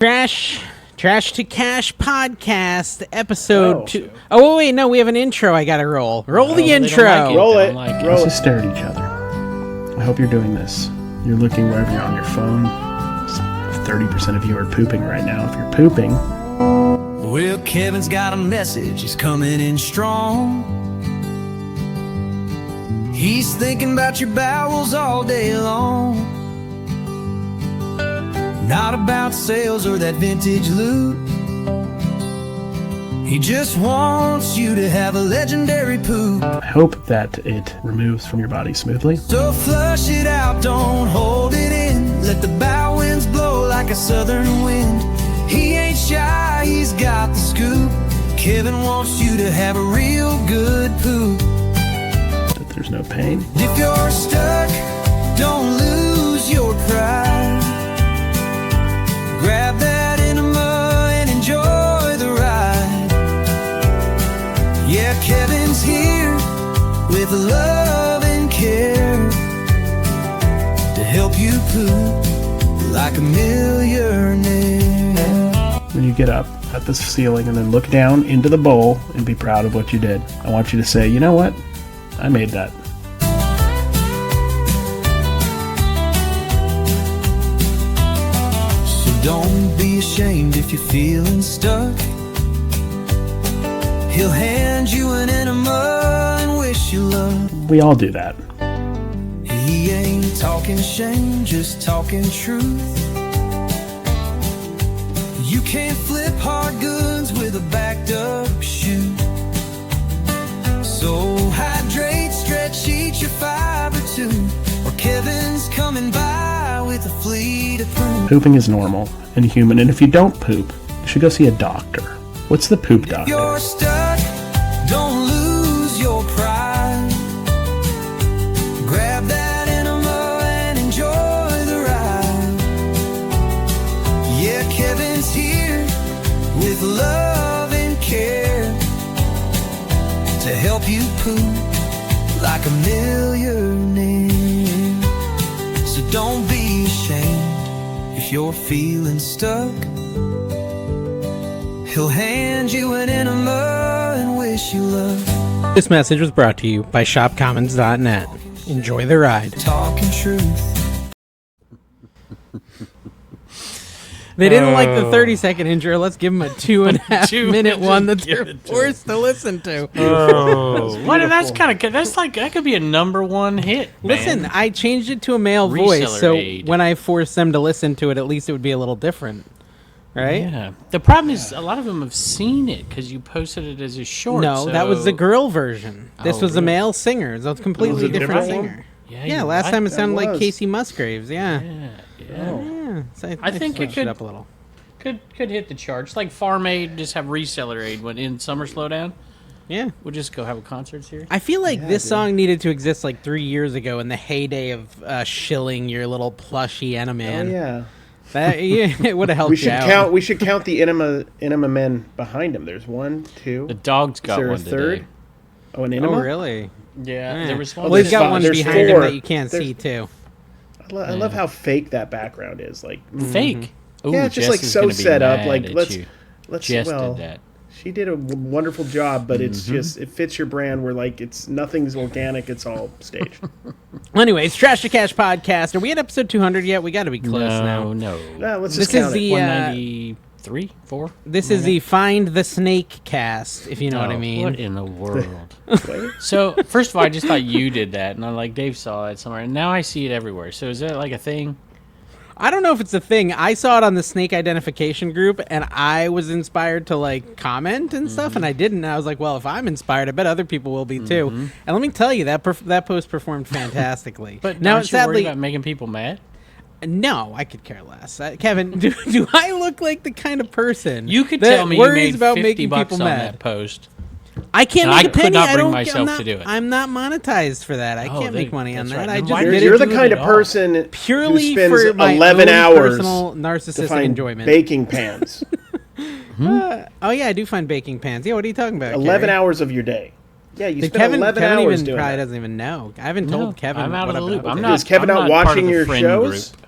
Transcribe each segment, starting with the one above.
Trash to Cash podcast, episode 2. Oh, wait, no, we have an intro I gotta roll. Roll the intro. Roll it. Let's just stare at each other. I hope you're doing this. You're looking wherever you're on your phone. 30% of you are pooping right now. If you're pooping... Well, Kevin's got a message. He's coming in strong. He's thinking about your bowels all day long. Not about sales or that vintage loot. He just wants you to have a legendary poop. I hope that it removes from your body smoothly. So flush it out, don't hold it in. Let the bow winds blow like a southern wind. He ain't shy, he's got the scoop. Kevin wants you to have a real good poop. That there's no pain. If you're stuck, don't lose your pride. Grab that enema and enjoy the ride. Yeah, Kevin's here with love and care to help you poop like a millionaire. When you get up at the ceiling and then look down into the bowl and be proud of what you did, I want you to say, you know what? I made that. Don't be ashamed if you're feeling stuck. He'll hand you an enema and wish you luck. We all do that. He ain't talking shame, just talking truth. You can't flip hard goods with a backed up shoe. So hydrate, stretch, eat your fiber too, or Kevin's coming by with a Flea to prove. Pooping is normal and human, and if you don't poop, you should go see a doctor. What's the poop doctor? If you're stuck, don't lose your pride. Grab that enema and enjoy the ride. Yeah, Kevin's here with love and care to help you poop like a millionaire. So don't be ashamed if you're feeling stuck. He'll hand you an enema and wish you luck. This message was brought to you by shopcommons.net. Enjoy the ride. Talking truth. They didn't like the 30-second intro. Let's give them a 2.5 minute one that they're forced to listen to. Oh, what? That's kind of good. That's like that could be a #1 hit. Man. Listen, I changed it to a male voice, so when I force them to listen to it, at least it would be a little different, right? Yeah. The problem is a lot of them have seen it because you posted it as a short. No, that was the girl version. This was a male singer. It's a completely different singer. Yeah, last time it sounded like Casey Musgraves. Yeah. So I think it could up a little. Could hit the charts. Like Farm Aid, just have Reseller Aid when in summer slowdown. Yeah, we'll just go have a concert here. I feel like this song needed to exist like 3 years ago in the heyday of shilling your little plushy enema man. Oh, yeah. That, it would have helped you out. We should count the enema men behind him. There's 1, 2. The dog's got one Is there a third? Today. Oh, an enema? Oh, really? Yeah, there was one. Well, he's got one there's behind him 4. that you can't see, too. I love how fake that background is. Like fake. Ooh, yeah, it's just Jess like is so gonna be set up. mad Like at let's you. Jess did that. She did a wonderful job, but it's just it fits your brand. Where like nothing's organic. It's all staged. Well, anyways, Trash to Cash podcast. Are we at episode 200 yet? We got to be close now. No. Let's This just count is it. the 193, 4. This is the Find the Snake cast, if you know what I mean. What in the world? So first of all, I just thought you did that, and I'm like Dave saw it somewhere, and now I see it everywhere. So is that like a thing? I don't know if it's a thing. I saw it on the snake identification group, and I was inspired to like comment and stuff, and I didn't. And I was like, well, if I'm inspired, I bet other people will be too. And let me tell you, that post performed fantastically. But now, aren't you worried about making people mad? No, I could care less. Kevin, do I look like the kind of person you could that tell me worries you made about $50 making people on mad? that post? I can't and make I a penny. could not I bring don't. myself to do it. I'm not monetized for that. I can't make money on that. I just did it You're the kind of person purely who spends for my 11 own hours personal narcissistic to find enjoyment. baking pans. Oh yeah, I do find baking pans. Yeah, what are you talking about? 11 Carrie? hours of your day. Yeah, you spend Kevin, 11 Kevin hours even doing probably that. doesn't even know. I haven't told Kevin. I'm out of the loop. What I'm I not. Is Kevin I'm not part of watching the your friend shows? group.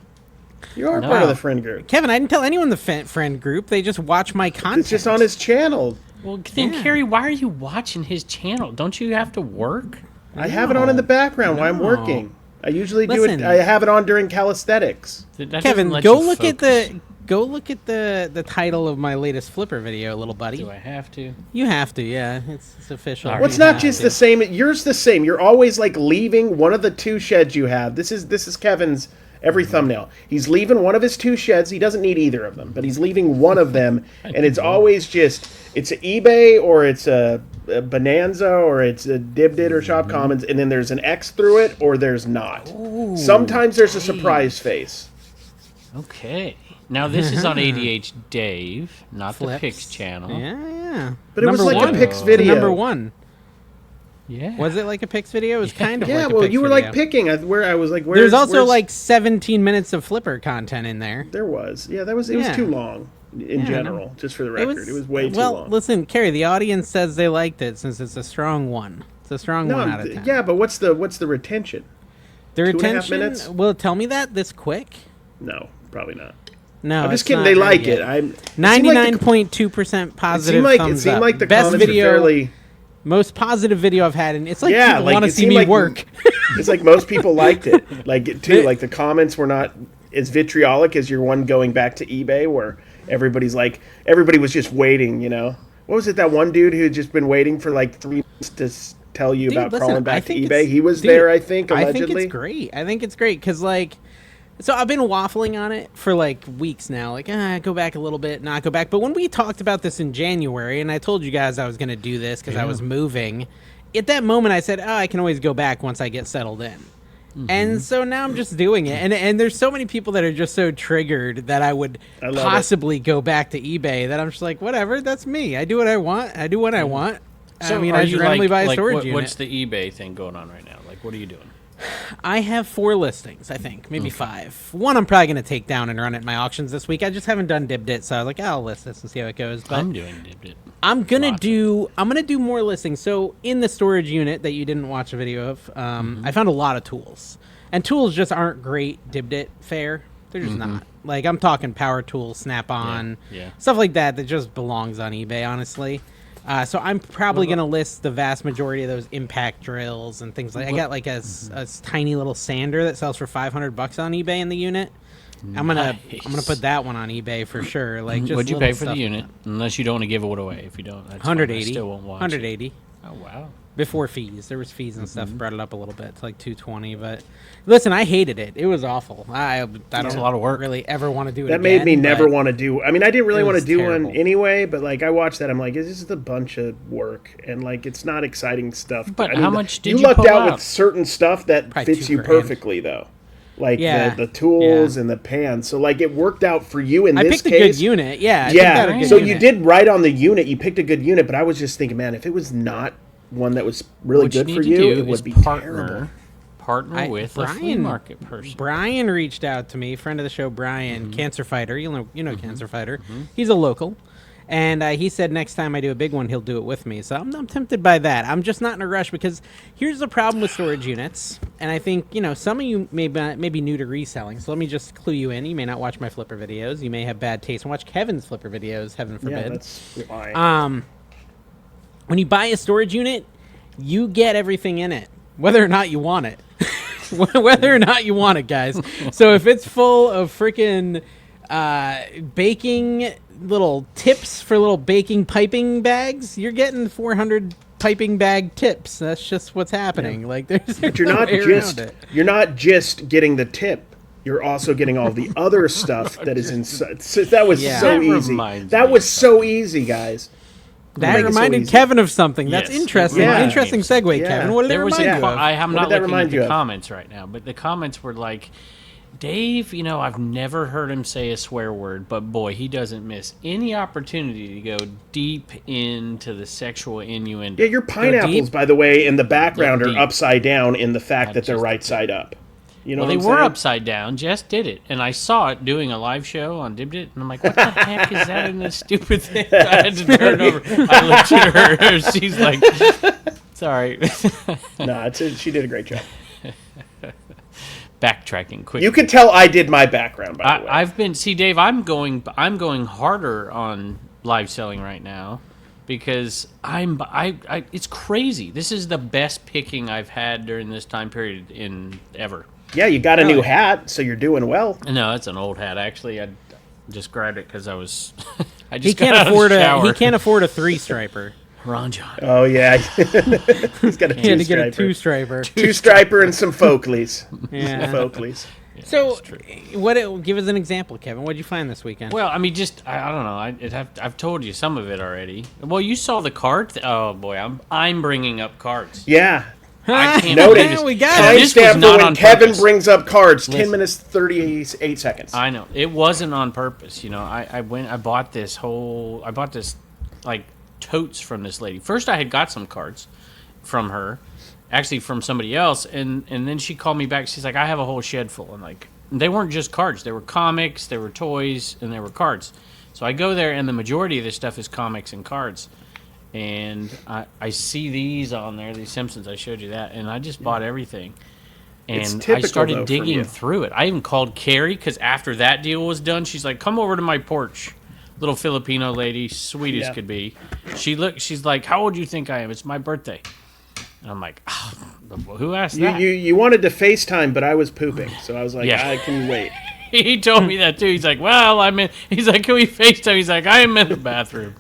You are No. part of the friend group. Kevin, I didn't tell anyone the friend group. They just watch my content. It's just on his channel. Well, then, Carrie, why are you watching his channel? Don't you have to work? I have it on in the background while I'm working. I usually do Listen. it. I have it on during calisthenics. That doesn't Kevin, let go you look at focus. the title of my latest Flipper video, little buddy. Do I have to? You have to, yeah. It's official. All right. Well, it's You not have just to. the same. Yours the same. You're always like leaving one of the 2 sheds you have. This is Kevin's every thumbnail. He's leaving one of his 2 sheds. He doesn't need either of them, but he's leaving one of them, and it's always just it's an eBay or it's a Bonanza or it's a Dibdit or Shop Commons, and then there's an X through it or there's not. Sometimes there's a surprise face. Okay. Now, this is on ADH Dave, not the Flips. Pix channel. Yeah. But it was Number like one. a Pix video. Number 1. Yeah. Was it like a Pix video? It was kind of Yeah, like a well, Pix you were video. like picking. Where I was like, There's also like 17 minutes of Flipper content in there. there was. Yeah, it was too long in general. Just for the record, it was way too long. Well, listen, Carrie, the audience says they liked it since it's a strong one. It's a strong No, 1 out of 10. yeah, but what's the retention? The 2.5 retention minutes? will tell me that this quick. No, probably not. No, I'm just it's kidding. not They ready like yet. it. I'm 99.2% positive it thumbs seemed up. like the Best comments video, are fairly. most positive video I've had, and it's like Yeah, people like want to it see seemed me like work. It's like most people liked it. Like it too. Like the comments were not as vitriolic as your one going back to eBay, where everybody was just waiting. You know, what was it? That one dude who had just been waiting for like 3 months to tell you Dude, about listen, crawling I back to think eBay. it's- He was dude, there, I think, I allegedly. think it's great because like, so I've been waffling on it for like weeks now. Like, go back a little bit, not go back. But when we talked about this in January, and I told you guys I was going to do this because I was moving, at that moment I said, I can always go back once I get settled in. And so now I'm just doing it. And there's so many people that are just so triggered that I would love possibly go back to eBay that I'm just like, whatever, that's me. I do what I want. I do what I want. So I mean, are I you just randomly buy a like storage what, unit. what's the eBay thing going on right now? Like, what are you doing? I have 4 listings, I think, maybe 5. One I'm probably going to take down and run at my auctions this week. I just haven't done Dibdit, so I was like, I'll list this and see how it goes. But I'm doing Dibdit. I'm gonna do more listings. So in the storage unit that you didn't watch a video of, I found a lot of tools, and tools just aren't great Dibdit fare. They're just not. Like I'm talking power tools, Snap-on, Yeah. stuff like that just belongs on eBay, honestly. So I'm probably gonna list the vast majority of those impact drills and things like. I got like a tiny little sander that sells for $500 on eBay in the unit. I'm gonna put that one on eBay for sure. Like, just What'd you little pay for the stuff. unit? Unless you don't want to give it away. If you don't, that's fine. I 180. still won't watch 180. it. Oh wow. Before fees. There was fees and stuff. Brought it up a little bit to like 220. But listen, I hated it. It was awful. I don't a lot of work. really ever want to do it That again. made me never but want to do. I mean, I didn't really it want to was do terrible. one anyway. But like, I watched that. I'm like, this is a bunch of work, and like, it's not exciting stuff. But I mean, how much did you lucked pull out out? with certain stuff that Probably fits you $2,000. perfectly, though. Like Yeah. the tools Yeah. and the pans. So like, it worked out for you in I this picked a case. good unit. Yeah. I picked out a Yeah. good So unit. you did right on the unit. You picked a good unit, but I was just thinking, man, if it was not one that was really What you good need for to you, do it is would be partner terrible. with a flea market person. Brian reached out to me, friend of the show, Brian, Cancer Fighter. You know Cancer Fighter. He's a local, and he said next time I do a big one, he'll do it with me. So I'm tempted by that. I'm just not in a rush because here's the problem with storage units, and I think some of you may be new to reselling. So let me just clue you in. You may not watch my flipper videos. You may have bad taste and watch Kevin's flipper videos. Heaven Yeah, forbid. that's why. When you buy a storage unit, you get everything in it, whether or not you want it. Whether or not you want it, guys. So if it's full of freaking baking little tips for little baking piping bags, you're getting 400 piping bag tips. That's just what's happening. Like there's But you're no not way just around it. you're not just getting the tip. You're also getting all the other stuff that is inside. So that was Yeah. so That easy. reminds That me was of so easy, guys. That Make it so reminded easy. Kevin of something. That's Yes, it interesting. reminded Interesting me of segue, Yeah. Kevin. What did it There was remind a. you of? I'm What not did that looking at remind you the of? comments right now, but the comments were like, Dave, I've never heard him say a swear word, but boy, he doesn't miss any opportunity to go deep into the sexual innuendo. Yeah, your pineapples, deep. by the way, in the background Go are deep. upside down in the fact that they're just- right side up. You know Well, what they I'm were saying? upside down. Jess did it, and I saw it doing a live show on Dibdit, and I'm like, "What the heck is that in this stupid thing?" I had to turn over. I looked at her. She's like, "Sorry." No, she did a great job. backtracking quick. You can tell I did my background, by the way. I've been Dave. I'm going harder on live selling right now because it's crazy. This is the best picking I've had during this time period in ever. Yeah, you got a new hat, so you're doing well. No, that's an old hat. Actually, I just grabbed it because I was. I just He can't got out of the afford shower. He can't afford a 3-striper. Ron John. Oh yeah, he's got a He had to get a two-striper. 2-striper. Two-striper and some Folkleys. Yeah. Some Folkleys. Yeah, So, that's true. give us an example, Kevin. What did you find this weekend? Well, I mean, just I don't know. I've told you some of it already. Well, you saw the card. Oh boy, I'm bringing up cards. Yeah. I can't Noted. believe this. We got So it. this was Timestamp for not when on Kevin purpose. brings up cards. 10 Listen. minutes 38 seconds. I know it wasn't on purpose. You know, I bought this like totes from this lady. First, I had got some cards from her, actually from somebody else, and then she called me back. She's like, I have a whole shed full, and like they weren't just cards. They were comics, they were toys, and they were cards. So I go there, and the majority of this stuff is comics and cards. And I see these on there, these Simpsons. I showed you that, and I just bought everything. It's And I typical, started though, from digging you. through it. I even called Carrie because after that deal was done, she's like, "Come over to my porch." Little Filipino lady, sweet as Yeah. could be. She's like, "How old do you think I am? It's my birthday." And I'm like, oh, "Who asked that?" You wanted to FaceTime, but I was pooping, so I was like, Yeah. can you wait? He told me that too. He's like, "Well, I'm in." He's like, "Can we FaceTime?" He's like, "I am in the bathroom."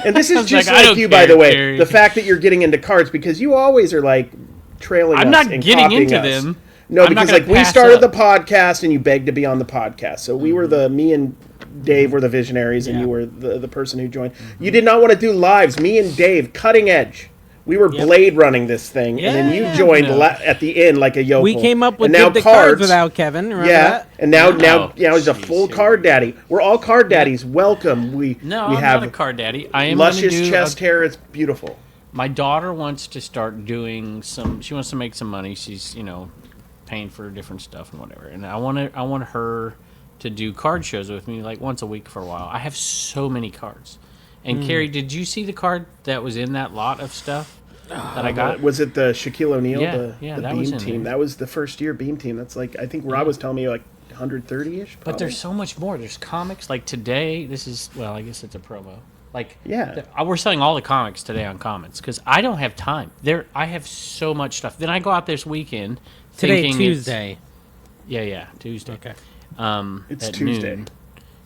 And this is was just like, I like don't you, care, by the way. Carrie. The fact that you're getting into cards, because you always are like trailing I'm us not and getting copying into us. them. No, I'm not because gonna like we pass started up. the podcast and you begged to be on the podcast. So we were me and Dave were the visionaries and Yeah. you were the person who joined. You did not want to do lives. Me and Dave, cutting edge. We were blade running this thing, and then Yeah. you joined No. at the end like a yokel. we came up with and now the cards without Kevin. Remember Yeah, that? and now No. he's a Jeez, full here card we go. daddy. We're all card daddies. Welcome. We No, we I'm have not a card daddy. I am gonna luscious do chest hair. It's beautiful. My daughter wants to start doing some. She wants to make some money. She's paying for different stuff and whatever. And I want her to do card shows with me like once a week for a while. I have so many cards. And Carrie, did you see the card that was in that lot of stuff that I got? Was it the Shaquille O'Neal? Yeah, the yeah, the that Beam was in team. there. That was the first year Beam team. That's like I think Rob was telling me like 130ish. But there's so much more. There's comics. Like today, this is I guess it's a promo. Like Yeah. we're selling all the comics today on Commons because I don't have time. I have so much stuff. Then I go out this weekend. Today, thinking Tuesday. Yeah, Tuesday. Okay. It's at Tuesday. noon.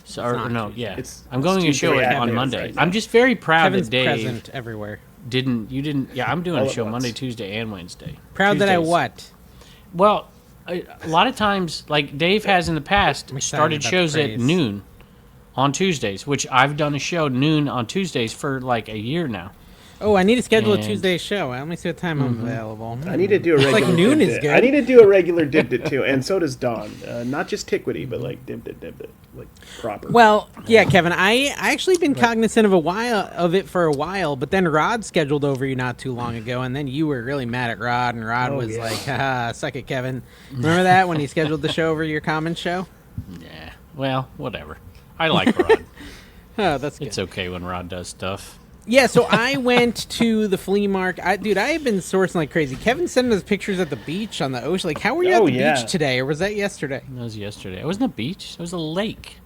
So, or, not no, Tuesday. yeah. It's I'm going to Tuesday show it at on noon, Monday. right? I'm just very proud Kevin's that Dave present everywhere. didn't. Yeah, I'm doing All a at show once. Monday, Tuesday, and Wednesday. Proud that I Tuesdays. what? Well, a lot of times, like Dave has in the past, I'm excited started about the shows at praise. noon on Tuesdays, which I've done a show noon on Tuesdays for like a year now. Oh, I need to schedule a And- Tuesday show. Let me see what time I'm available. I need to do a regular. like noon dib is dit. good. I need to do a regular dib dit too, and so does Dawn. Not just Tiquity, but like dib dit, like proper. Well, yeah, Kevin, I actually been cognizant of it for a while, but then Rod scheduled over you not too long ago, and then you were really mad at Rod, and Rod Oh, was yeah. like, haha, suck it, Kevin. Remember that when he scheduled the show over your common show? Yeah. Well, whatever. I like Rod. Oh, that's good. It's okay when Rod does stuff. Yeah, so I went to the flea market. I have been sourcing like crazy. Kevin sent us pictures at the beach on the ocean. Like, how were you at Oh, the yeah. beach today, or was that yesterday? That was yesterday. It wasn't a beach. It was a lake.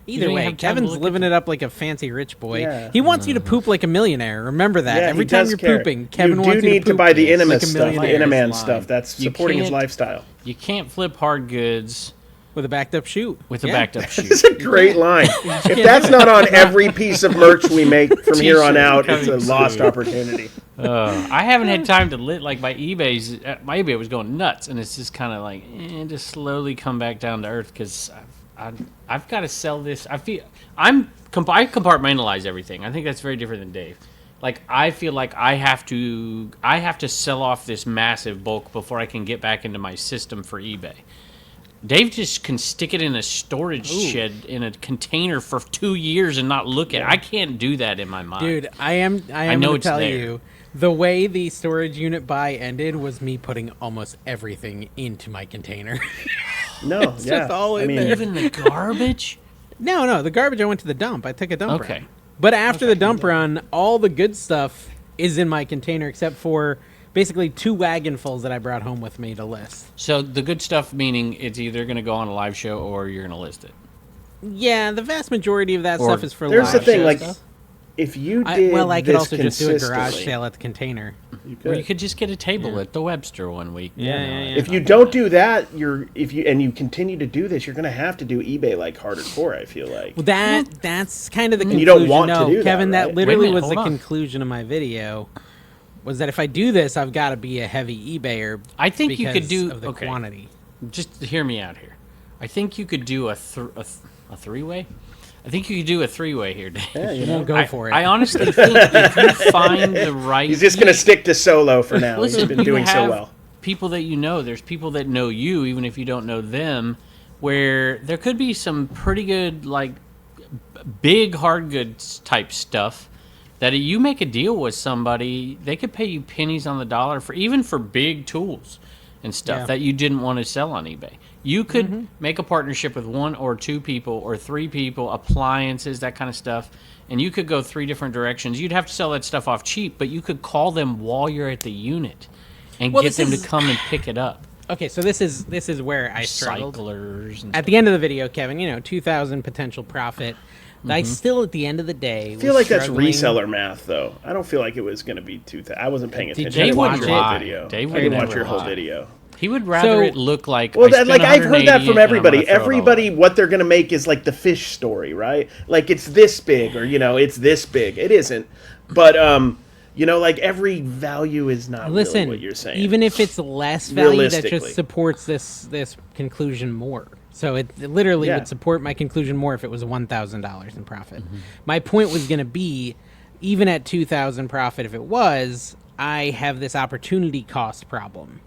Either don't way, have time to Kevin's look at living it up like a fancy rich boy. Yeah. He wants you to poop like a millionaire. Remember that. Yeah, Every he time does you're care. pooping, Kevin you wants do you need to to buy the poop Intimus like a stuff, the millionaire. Inaman line. stuff. That's You supporting his can't- lifestyle. You can't flip hard goods With a backed up shoot. with a Yeah. backed up It's shoe. a great line. If that's not on every piece of merch we make from here on T-shirt out, it's a coming lost soon. opportunity. I haven't had time to like my my eBay was going nuts, and it's just kind of like just slowly come back down to earth because I've got to sell this. I compartmentalize everything. I think that's very different than Dave. Like I feel like I have to sell off this massive bulk before I can get back into my system for eBay. Dave just can stick it in a storage shed in a container for 2 years and not look at it. I can't do that in my mind. Dude, I am know going to it's tell there. you, the way the storage unit buy ended was me putting almost everything into my container. No, It's yeah. just all I in mean, there. Even the garbage? No, the garbage I went to the dump. I took a dump Okay. run. But after the dump run, all the good stuff is in my container except for basically 2 wagonfuls that I brought home with me to list. So the good stuff, meaning it's either going to go on a live show or you're going to list it. Yeah, the vast majority of that Or stuff is for There's the live thing, show like, stuff. if you did I could this also just do a garage consistently- sale at the Container. You Or could. you could just get a table at the Webster one week. Yeah. If you don't do that, you continue to do this, you're going to have to do eBay like hardcore. I feel like. Well, that's kind of the conclusion. you don't want to no, do that, Kevin, right? that literally Wait a minute, was the hold on. conclusion of my video. Was that if I do this, I've got to be a heavy eBayer. I think you could because do- of the okay. quantity. Just hear me out here. I think you could do a three-way. I think you could do a 3-way here, Dave. Yeah, you We'll know. go for it. I honestly think if you find the right... He's just going to stick to solo for now. Listen, He's been you doing so have well. people that you know. There's people that know you, even if you don't know them, where there could be some pretty good, like, big hard goods type stuff that you make a deal with somebody, they could pay you pennies on the dollar for even for big tools and stuff Yeah. that you didn't want to sell on eBay. You could make a partnership with 1 or 2 people or 3 people, appliances, that kind of stuff, and you could go 3 different directions. You'd have to sell that stuff off cheap, but you could call them while you're at the unit and Well, get this them is- to come and pick it up. Okay, so this is where I struggled. Cyclers and At the end of the video, Kevin, 2,000 potential profit. I still, at the end of the day, I feel like that's reseller math, though. I don't feel like it was going to be 2,000. I wasn't paying attention. Dave I didn't watch wouldn't your whole lie. video. Dave I would didn't watch never your whole lie. video. He would rather So- it look like Well, I spent I've heard that $180 from and I'm gonna everybody. throw it all Everybody, away. what they're going to make is like the fish story, right? Like it's this big, or it's this big. It isn't, but like every value is not Listen, really what you're saying. even if it's less value, that Realistically. just supports this conclusion more. So it literally Yeah. would support my conclusion more if it was $1,000 in profit. My point was going to be, even at 2,000 profit, if it was, I have this opportunity cost problem.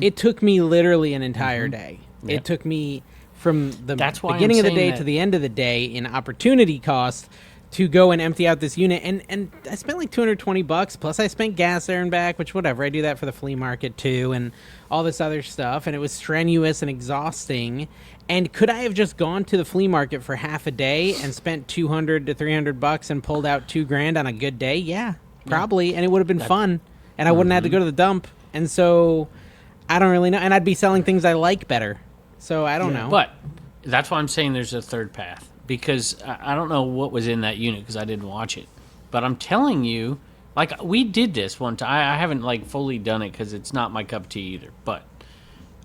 It took me literally an entire day. Yep. It took me from the That's why I'm beginning of the saying day that- to the end of the day in opportunity cost to go and empty out this unit. And I spent like $220 plus I spent gas there and back, which whatever. I do that for the flea market too and all this other stuff. And it was strenuous and exhausting. And could I have just gone to the flea market for half a day and spent $200 to $300 and pulled out $2,000 on a good day? Yeah, probably. And it would have been fun. And I wouldn't have to go to the dump. And so I don't really know. And I'd be selling things I like better. So I don't know. But that's why I'm saying there's a third path, because I don't know what was in that unit because I didn't watch it. But I'm telling you, like, we did this one time. I haven't like fully done it because it's not my cup of tea either. But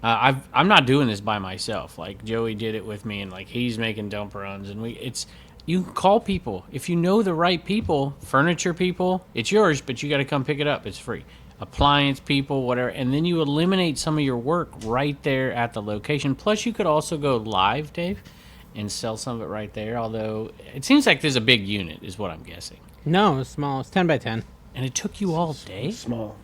I'm not doing this by myself. Like Joey did it with me, and like he's making dump runs, and you can call people if you know the right people, furniture people. It's yours, but you got to come pick it up. It's free. Appliance people, whatever, and then you eliminate some of your work right there at the location. Plus, you could also go live, Dave, and sell some of it right there. Although it seems like there's a big unit, is what I'm guessing. No, it's small. It's 10 by 10. And it took you all day. small.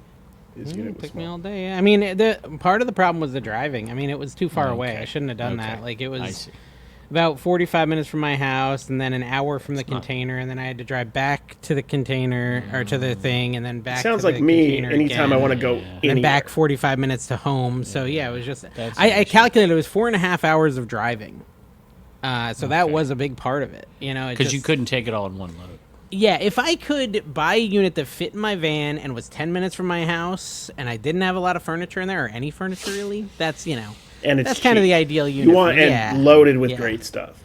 His unit It was took me small. all day. I mean, the part of the problem was the driving. I mean, it was too far away. Okay. I shouldn't have done that. Okay. Like, it I was see. about 45 minutes from my house, and then an hour from the container, and then I had to drive back to the container or to the thing, and then back. Sounds to like the me. container Anytime again, I want to go and anywhere. back 45 minutes to home. So yeah, it was just. That's I interesting. calculated it was 4.5 hours of driving. So that Okay. was a big part of it. Because you couldn't take it all in one load. Yeah, if I could buy a unit that fit in my van and was 10 minutes from my house, and I didn't have a lot of furniture in there, or any furniture really, that's, and it's that's kind of cheap. the ideal unit. You want for me. and Yeah. loaded with Yeah. great stuff.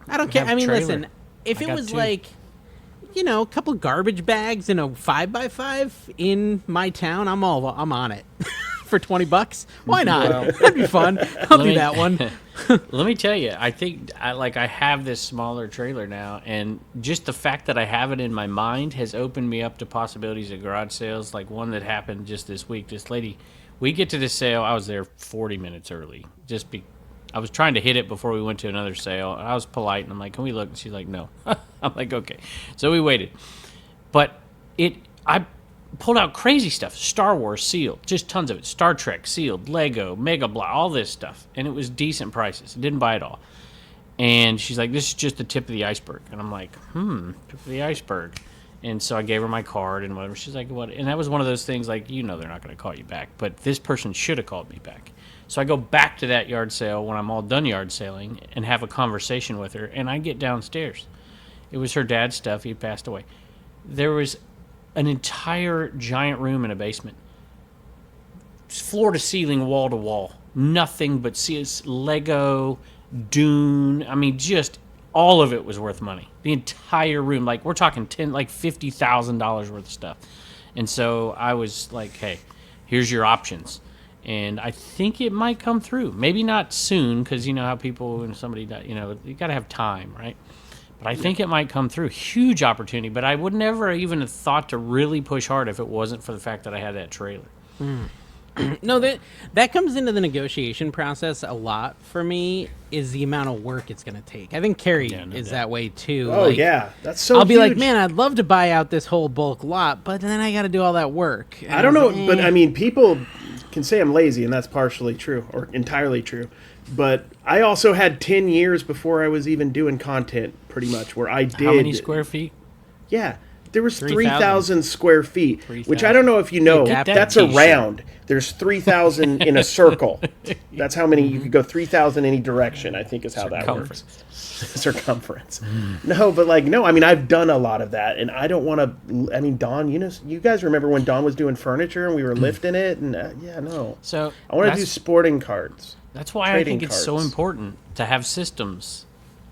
I don't care. have I mean, trailer. listen, if I it got was two. like, a couple garbage bags in a 5x5 in my town, I'm on it. For $20, why not? That'd be fun. I'll do that one. Let me tell you, I think I have this smaller trailer now, and just the fact that I have it in my mind has opened me up to possibilities of garage sales, like one that happened just this week. This lady, we get to this sale, I was there 40 minutes early. I was trying to hit it before we went to another sale, and I was polite, and I'm like, can we look? And she's like, no. I'm like, okay. So we waited. But I pulled out crazy stuff. Star Wars sealed, just tons of it. Star Trek sealed, Lego, Mega Block, all this stuff. And it was decent prices. I didn't buy it all. And she's like, this is just the tip of the iceberg. And I'm like, tip of the iceberg. And so I gave her my card and whatever. She's like, what? And that was one of those things like, they're not going to call you back. But this person should have called me back. So I go back to that yard sale when I'm all done yard sailing and have a conversation with her. And I get downstairs. It was her dad's stuff. He passed away. There was an entire giant room in a basement floor to ceiling, wall to wall. Nothing but Lego, Dune. I mean, just all of it was worth money. The entire room, like we're talking $50,000 worth of stuff. And so I was like, hey, here's your options. And I think it might come through. Maybe not soon, because you know how people, when somebody dies, you know, you got to have time, right? But I think it might come through. Huge opportunity. But I would never even have thought to really push hard if it wasn't for the fact that I had that trailer. No, that comes into the negotiation process a lot for me, is the amount of work it's going to take. I think Carrie is that way too. Oh, like, yeah. That's so I'll be huge. like, man, I'd love to buy out this whole bulk lot, but then I got to do all that work. And I don't know, was like, but I mean, people can say I'm lazy, and that's partially true, or entirely true. But I also had 10 years before I was even doing content, pretty much, where I did... How many square feet? Yeah. There was 3,000 3,000 square feet, 3,000. which I don't know if you know. Get that That's t-shirt. a round. There's 3,000 in a circle. That's how many you could go 3,000 any direction, I think is how that works. Circumference. No, but like, no, I mean, I've done a lot of that, and I don't want to, I mean, Dawn, you know, you guys remember when Dawn was doing furniture and we were lifting it? And yeah, no. So I want to do that's- sporting cards. That's why I trading think it's so cards. important to have systems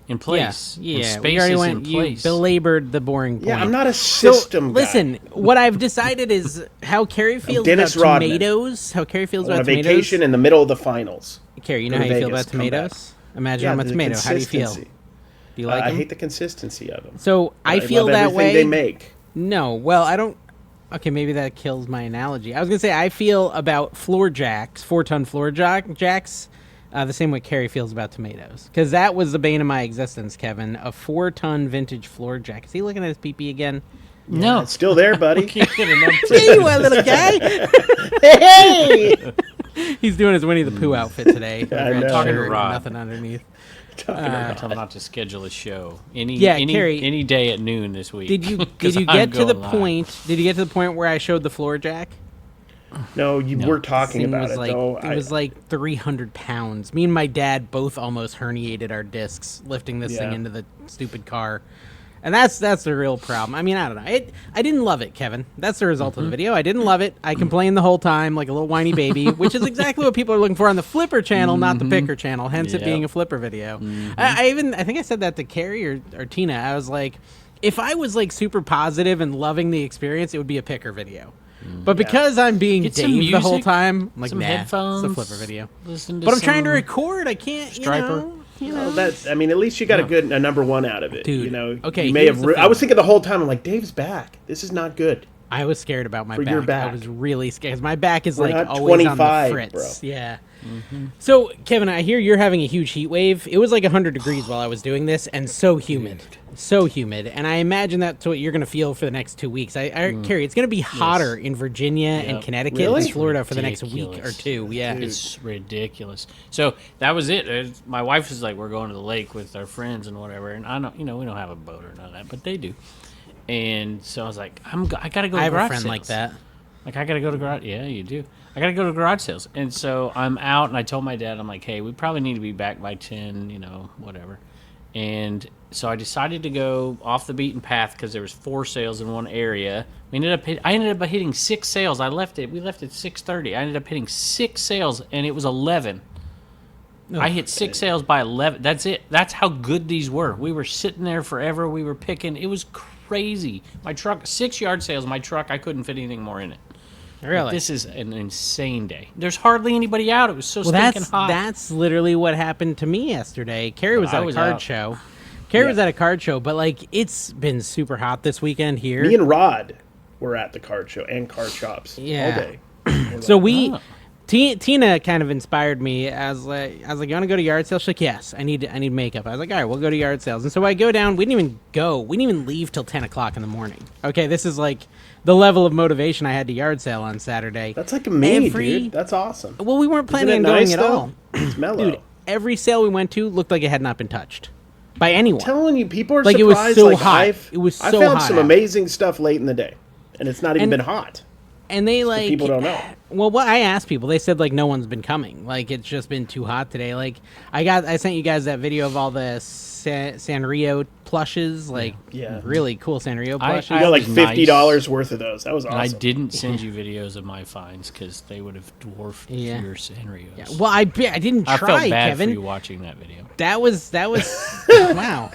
in place. Yeah, and we spaces already in went. You place. belabored the boring point. Yeah, I'm not a system guy. Listen, what I've decided is how Carrie feels Dennis about Rodman. tomatoes. How Carrie feels On a about tomatoes. vacation in the middle of the finals. Carrie, you know Go how to you feel Vegas, about come back. tomatoes? Imagine Yeah, I'm a the tomato. How do you feel? consistency. Do you like I them? hate the consistency of them. So I feel love that everything way. they make. No, well, I don't. Okay, maybe that kills my analogy. I was gonna say I feel about floor jacks, 4-ton floor jacks, the same way Carrie feels about tomatoes, because that was the bane of my existence, Kevin. A 4-ton vintage floor jack. Is he looking at his pee-pee again? No. It's still there, buddy. Hey, you little guy! Hey! He's doing his Winnie the Pooh outfit today. I Red know. Talking to shirt, Rod. nothing underneath. Tell him not to schedule a show any Carrie, any day at noon this week. Did you 'Cause I'm get to the going live. point? Did you get to the point where I showed the floor jack? No, you were talking Thing about was it, like, though. It was like 300 pounds. Me and my dad both almost herniated our discs lifting this thing Yeah. into the stupid car. And that's the real problem. I mean, I don't know. I didn't love it, Kevin. That's the result of the video. I didn't love it. I complained the whole time like a little whiny baby, which is exactly what people are looking for on the Flipper channel, not the Picker channel, hence it Yep. being a Flipper video. I think I said that to Carrie or Tina. I was like, if I was like super positive and loving the experience, it would be a Picker video. But because I'm being Get some Dave the whole music, time, I'm like, some nah, headphones, it's a Flipper video. Listen to But I'm trying to some record. I can't, Striper. you Well, know. that's. I mean, at least you got a number one out of it, Dude, You know, okay, You may here's have. the I was thing. thinking the whole time. I'm like, Dave's back. This is not good. I was scared about my For back. your back. I was really scared. 'Cause my back is We're like not always on the 25, fritz. bro. Yeah. So, Kevin, I hear you're having a huge heat wave. It was like 100 degrees while I was doing this, and so humid. So humid. And I imagine that's what you're going to feel for the next 2 weeks. Carrie, it's going to be hotter in Virginia and Connecticut Really? and Florida for the next week or Ridiculous. two. Yeah. It's ridiculous. So that was it. My wife was like, "We're going to the lake with our friends and whatever." And I don't, we don't have a boat or none of that, but they do. And so I was like, I gotta go. I to have a garage friend sales. like that. Like I gotta go to garage. Yeah, you do. I gotta go to garage sales. And so I'm out, and I told my dad, I'm like, "Hey, we probably need to be back by 10. Whatever." And so I decided to go off the beaten path because there was 4 sales in one area. I ended up hitting 6 sales. We left at 6:30. I ended up hitting 6 sales, and it was 11. I hit 6 sales by 11. That's it. That's how good these were. We were sitting there forever. We were picking. It was crazy. My truck, 6 yard sales. My truck, I couldn't fit anything more in it. Really? This is an insane day. There's hardly anybody out. It was so Well, stinking hot. that's literally what happened to me yesterday. Carrie was I at a was card out. show. Carrie was at a card show, but like it's been super hot this weekend here. Me and Rod were at the card show and card shops Yeah. all day. So Tina kind of inspired me. I was like, you want to go to yard sales? She's like, yes, I need makeup. I was like, all right, we'll go to yard sales. And so I go down. We didn't even leave till 10 o'clock in the morning. Okay, this is like the level of motivation I had to yard sale on Saturday. That's like me, dude. That's awesome. Well, we weren't planning on Isn't it going nice, at though? all. It's mellow. Dude, every sale we went to looked like it had not been touched by anyone. Telling you, people are Like, it was surprised. so like, hot. It was I so found hot some out. amazing stuff late in the day, and it's not even And- been hot. And they like People don't know. Well, what I asked people, they said like no one's been coming. Like it's just been too hot today. Like I sent you guys that video of all the Sanrio plushes, like really cool Sanrio plushes. I got like $50 nice. worth of those. That was awesome. And I didn't send you videos of my finds because they would have dwarfed your Sanrios. Yeah. Well, I didn't try, I felt bad Kevin. for you watching that video. That was wow.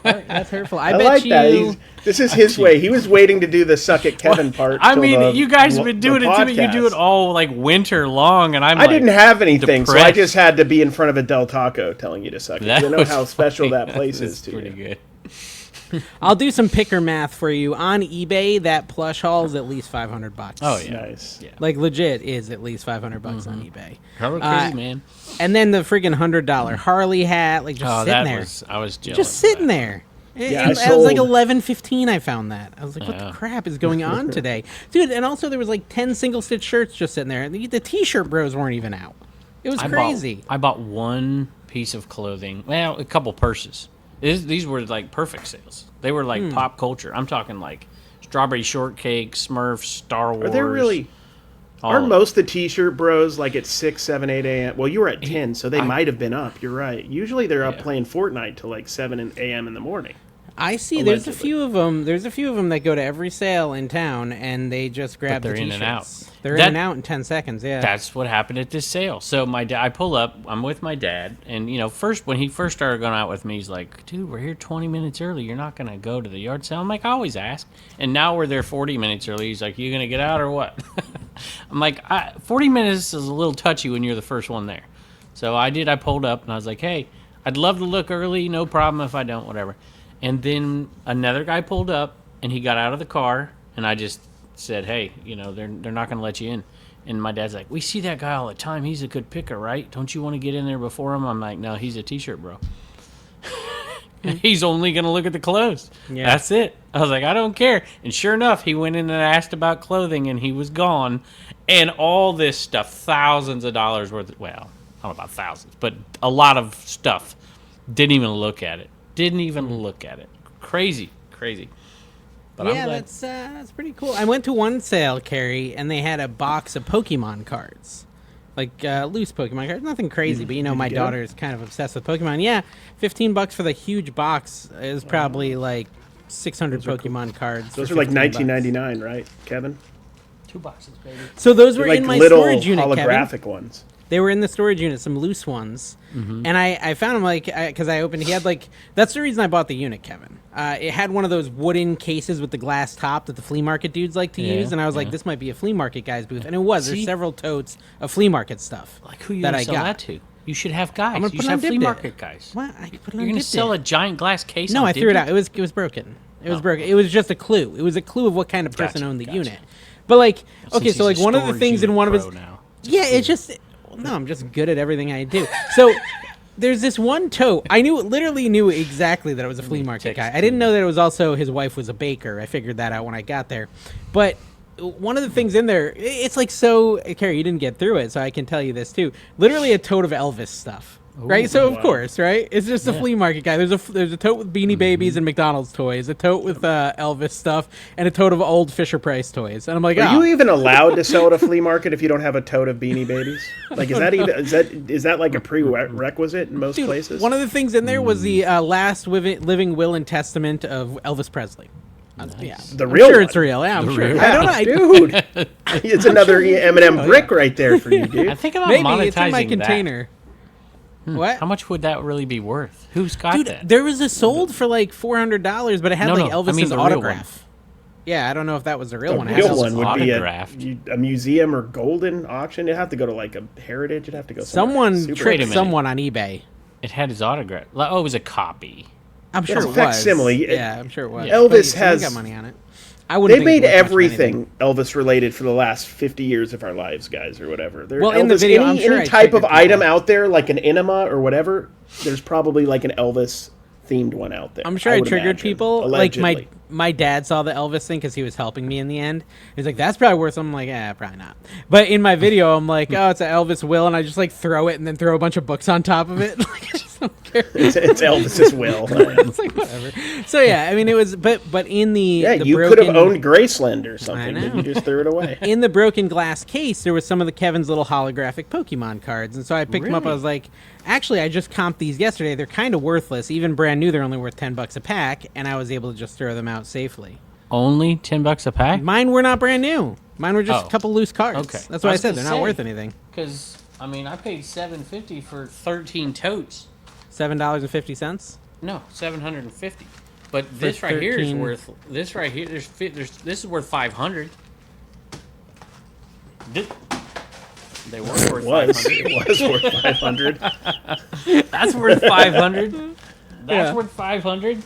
That's hurtful. I bet like you. That. This is his way. He was waiting to do the suck at Kevin part. I mean, you guys have been doing it to me. You do it all like winter long, and I didn't have anything, depressed. so I just had to be in front of a Del Taco telling you to suck it. You know how special that place is to pretty you. good. I'll do some picker math for you. On eBay, that plush haul is at least $500. Oh yeah, Nice. Yeah. Like legit is at least $500 on eBay. Probably crazy, man. And then the friggin' $100 Harley hat, like just sitting there. I was jealous. Just sitting there. Yeah, It was like 11:15. I found that. I was like, "What the crap is going on today, dude?" And also, there was like 10 single stitch shirts just sitting there. The T-shirt bros weren't even out. It was crazy. I bought one piece of clothing. Well, a couple purses. These were like perfect sales. They were like pop culture. I'm talking like strawberry shortcake, Smurfs, Star Wars. Are there really? Aren't most the T-shirt bros like at 6, 7, 8 a.m.? Well, you were at 10, so they might have been up. You're right. Usually they're up playing Fortnite till like 7 a.m. in the morning. I see. There's a few of them. There's a few of them that go to every sale in town, and they just grab the they're in T-shirts. and out. They're in and out in 10 seconds. Yeah, That's what happened at this sale. So my dad, I pull up. I'm with my dad, and when he first started going out with me, he's like, "Dude, we're here 20 minutes early. You're not gonna go to the yard sale." I'm like, "I always ask." And now we're there 40 minutes early. He's like, "You gonna get out or what?" I'm like, 40 minutes is a little touchy when you're the first one there. So I did. I pulled up, and I was like, "Hey, I'd love to look early. No problem if I don't. Whatever." And then another guy pulled up, and he got out of the car, and I just said, "Hey, they're not going to let you in." And my dad's like, "We see that guy all the time. He's a good picker, right? Don't you want to get in there before him?" I'm like, "No, he's a T-shirt bro. He's only going to look at the clothes. Yeah. That's it." I was like, "I don't care." And sure enough, he went in and asked about clothing, and he was gone. And all this stuff, thousands of dollars worth of, well, I don't know about thousands, but a lot of stuff, didn't even look at it. Crazy. But yeah, that's pretty cool. I went to one sale, Carrie, and they had a box of Pokemon cards, like loose Pokemon cards. Nothing crazy, but my daughter is kind of obsessed with Pokemon. Yeah, $15 for the huge box is probably like 600 Pokemon cards. Those are like $19.99, right, Kevin? 2 boxes, baby. So those were like in my little storage unit, holographic Kevin. ones. They were in the storage unit, some loose ones. Mm-hmm. And I found them because I opened, he had that's the reason I bought the unit, Kevin. It had one of those wooden cases with the glass top that the flea market dudes like to use. And I was like, this might be a flea market guy's booth. And it was. There's several totes of flea market stuff. Like who you going to sell that to? You should have guys. I'm you should have flea market guys. What? I could put it You're on going to sell a giant glass case? No, I threw it out. It was broken. It was broken. It was just a clue. It was a clue of what kind of person owned the unit. But okay, so one of the things in one of his... it's just... No, I'm just good at everything I do. So there's this one tote. I literally knew exactly that it was a flea market guy. I didn't know that it was also his wife was a baker. I figured that out when I got there. But one of the things in there, it's like so... Carrie, you didn't get through it, so I can tell you this too. Literally a tote of Elvis stuff. Right, so of course, right? It's just a flea market guy. There's a tote with Beanie Babies and McDonald's toys, a tote with Elvis stuff, and a tote of old Fisher Price toys. And I'm like, are you even allowed to sell at a flea market if you don't have a tote of Beanie Babies? Like, is that like a prerequisite in most places? One of the things in there was the last living will and testament of Elvis Presley. Nice. Yeah, the real. I'm sure it's real. Yeah, I'm sure. I don't know, dude. It's another M&M brick right there for you, dude. I think about maybe monetizing it's in my container. That. What? How much would that really be worth? Who's got that? There was a sold for like $400, but it had Elvis's autograph. Yeah, I don't know if that was the real one. The real one would be a museum or golden auction. It'd have to go to like a heritage. It'd have to go someone tricked someone on eBay. It had his autograph. Oh, it was a copy. I'm sure it was. Facsimile. Yeah, I'm sure it was. Elvis has got money on it. They made everything Elvis related for the last 50 years of our lives, guys, or whatever. In the video, I'm sure any type of item out there, like an enema or whatever, there's probably like an Elvis themed one out there. I'm sure I triggered people. Allegedly. Like my dad saw the Elvis thing because he was helping me in the end. He's like, "That's probably worth." I'm like, probably not. But in my video, I'm like, "Oh, it's an Elvis will," and I just like throw it and then throw a bunch of books on top of it. It's Elvis's will. It's like whatever. So yeah, I mean it was, but in the Yeah, the you broken, could have owned Graceland or something, I but know. you just threw it away. in the broken glass case, there was some of the Kevin's little holographic Pokemon cards, and so I picked them up. I Really? was like, actually, I just comped these yesterday. They're kind of worthless, even brand new. They're only worth $10 a pack, and I was able to just throw them out safely. Only $10 a pack? Mine were not brand new. Mine were just Oh. a couple loose cards. Okay. That's why I was said gonna they're not say, worth anything. Because, I mean, I paid $750 for 13 totes. $7.50. No, $750. But this right here is 13. worth. This right here, this is worth $500. They were worth It was $500. worth 500. That's worth $500. That's Yeah. worth $500.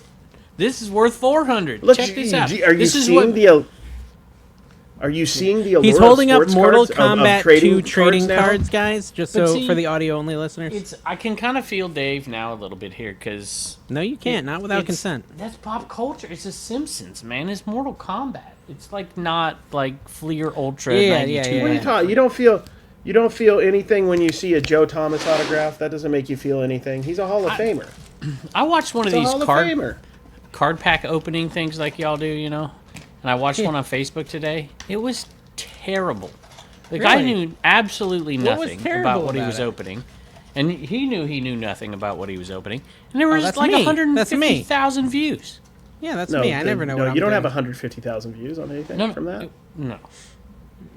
This is worth $400. Look, Check this out. Are you This is seeing what the? Are you seeing the allure He's of holding up sports Mortal cards, of Kombat 2 trading now? cards, guys, just But so see, for the audio only listeners. it's. I can kind of feel Dave now a little bit here because No, you can't. Not without consent. That's pop culture. It's The Simpsons, man. It's Mortal Kombat. It's like not like Flea or Ultra. Yeah, 92. yeah, What are you talking? You don't feel anything when you see a Joe Thomas autograph. That doesn't make you feel anything. He's a Hall of Famer. I watched one of He's a these Hall of card Famer. pack opening things like y'all do, you know. And I watched one on Facebook today. It was terrible. The guy Really? knew absolutely What was nothing terrible about what he about was it? opening. And he knew nothing about what he was opening. And there was that's like me. That's me. 150,000 views. Yeah, that's No, me. I never know what I'm you don't doing. have 150,000 views on anything No, from that. No.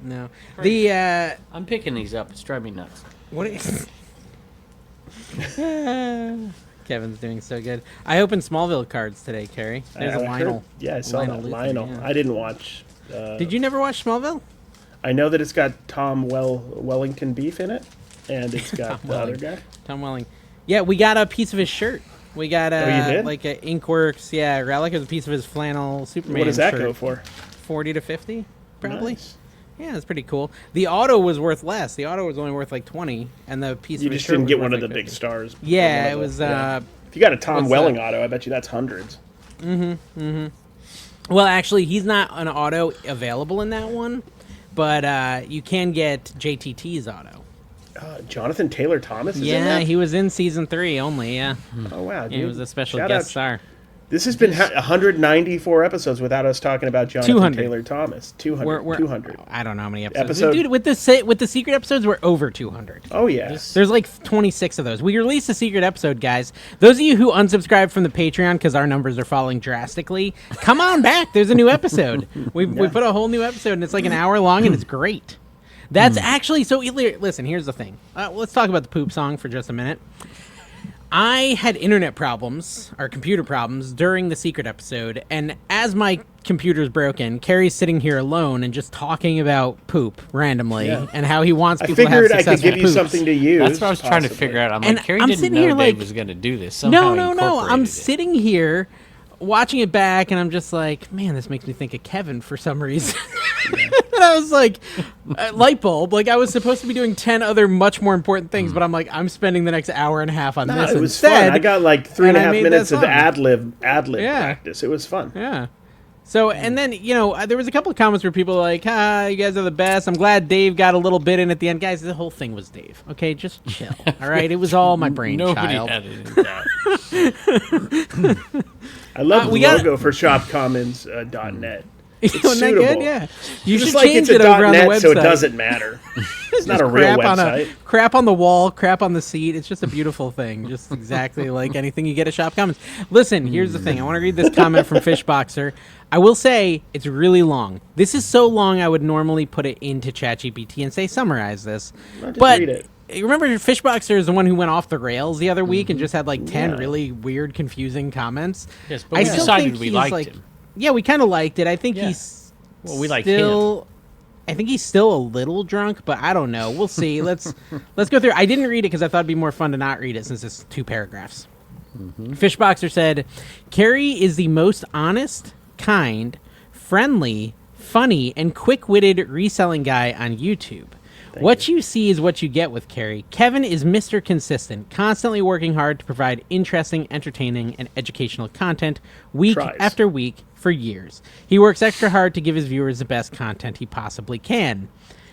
No. The I'm picking these up. It's driving me nuts. what? Kevin's doing so good. I opened Smallville cards today, Carrie. There's a I Lionel. heard- yeah, I saw Lionel that. Luthor, Lionel. yeah. I didn't watch. Did you never watch Smallville? I know that it's got Tom Wellington Beef in it, and it's got the other guy. Tom Welling. Yeah, we got a piece of his shirt. We got you did? like a Inkworks, relic is a piece of his flannel Superman. What does that shirt. go for? 40 to 50, probably. Nice. Yeah, it's pretty cool. The auto was worth less. The auto was only worth like 20, and the piece You of his just shirt didn't was get worth one of like the big 50. stars. Yeah, One it of was. If you got a Tom what's Welling that? auto, I bet you that's hundreds. Well, actually, he's not an auto available in that one, but you can get JTT's auto. Jonathan Taylor Thomas is in Yeah, that? he was in season 3 only. Yeah, Oh wow, dude. he was a special Shout guest out. star. This has been 194 episodes without us talking about Jonathan 200. Taylor Thomas. 200. We're 200. I don't know how many episodes. Episode- Dude, with the secret episodes, we're over 200. Oh yeah. There's like 26 of those. We released a secret episode, guys. Those of you who unsubscribed from the Patreon because our numbers are falling drastically, come on back. There's a new episode. We put a whole new episode, and it's like an hour long, and it's great. That's actually so. Listen, here's the thing. Let's talk about the poop song for just a minute. I had internet problems, or computer problems, during the secret episode, and as my computer's broken, Carrie's sitting here alone and just talking about poop randomly and how he wants I people to have figured I could successful give you poops. something to use. That's what I was trying to possibly. figure out. I'm And like, Carrie I'm didn't sitting know here Dave like- was going to do this. Somehow No. I'm incorporated it. sitting here watching it back, and I'm just like, man, this makes me think of Kevin for some reason. And I was like, light bulb. Like, I was supposed to be doing 10 other much more important things, but I'm like, I'm spending the next hour and a half on No, this it was instead. fun. I got like 3.5 and I made minutes that of song. ad lib Yeah. practice. It was fun. Yeah. So, and then, there was a couple of comments where people were like, you guys are the best. I'm glad Dave got a little bit in at the end. Guys, the whole thing was Dave. Okay, just chill. All right? It was all my brainchild. Nobody edited that. I love we the got- logo for shopcommons.net. Isn't It's that suitable. good? Yeah. You Just should like change it's it a over on the .net, website. so it doesn't matter. It's not a real website. Crap on the wall, crap on the seat. It's just a beautiful thing. Just exactly like anything you get at Shop Commons. Listen, here's the thing. I want to read this comment from Fishboxer. I will say it's really long. This is so long I would normally put it into ChatGPT and say summarize this. just But read it. remember Fishboxer is the one who went off the rails the other week and just had like 10 Yeah. really weird, confusing comments. Yes, but we still decided think we he's, liked like, him. Yeah, we kind of liked it. I think Yeah. he's Well, we like still, I think he's still a little drunk, but I don't know. We'll see. Let's go through. I didn't read it because I thought it'd be more fun to not read it since it's 2 paragraphs. Fishboxer said, Carrie is the most honest, kind, friendly, funny, and quick-witted reselling guy on YouTube. What you see is what you get with Carrie. Kevin is Mr. Consistent, constantly working hard to provide interesting, entertaining, and educational content week Tries. after week for years. He works extra hard to give his viewers the best content he possibly can.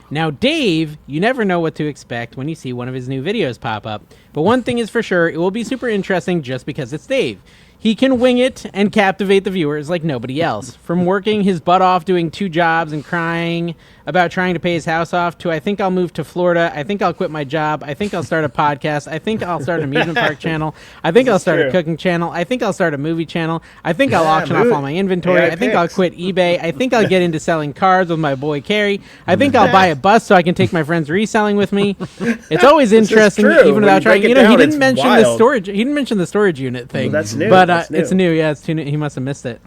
Now, Dave, you never know what to expect when you see one of his new videos pop up. But one thing is for sure, it will be super interesting just because it's Dave. He can wing it and captivate the viewers like nobody else. From working his butt off doing 2 jobs and crying about trying to pay his house off to I think I'll move to Florida, I think I'll quit my job, I think I'll start a podcast, I think I'll start an amusement park channel, I think I'll start a cooking channel, I think I'll start a movie channel, I think I'll auction off all my inventory, I think I'll quit eBay, I think I'll get into selling cars with my boy Carrie, I think I'll buy a bus so I can take my friends reselling with me. It's always interesting even without trying. You know, he didn't mention the storage. He didn't mention the storage unit thing. Well, that's new. But it's new. Yeah, it's too new. He must have missed it.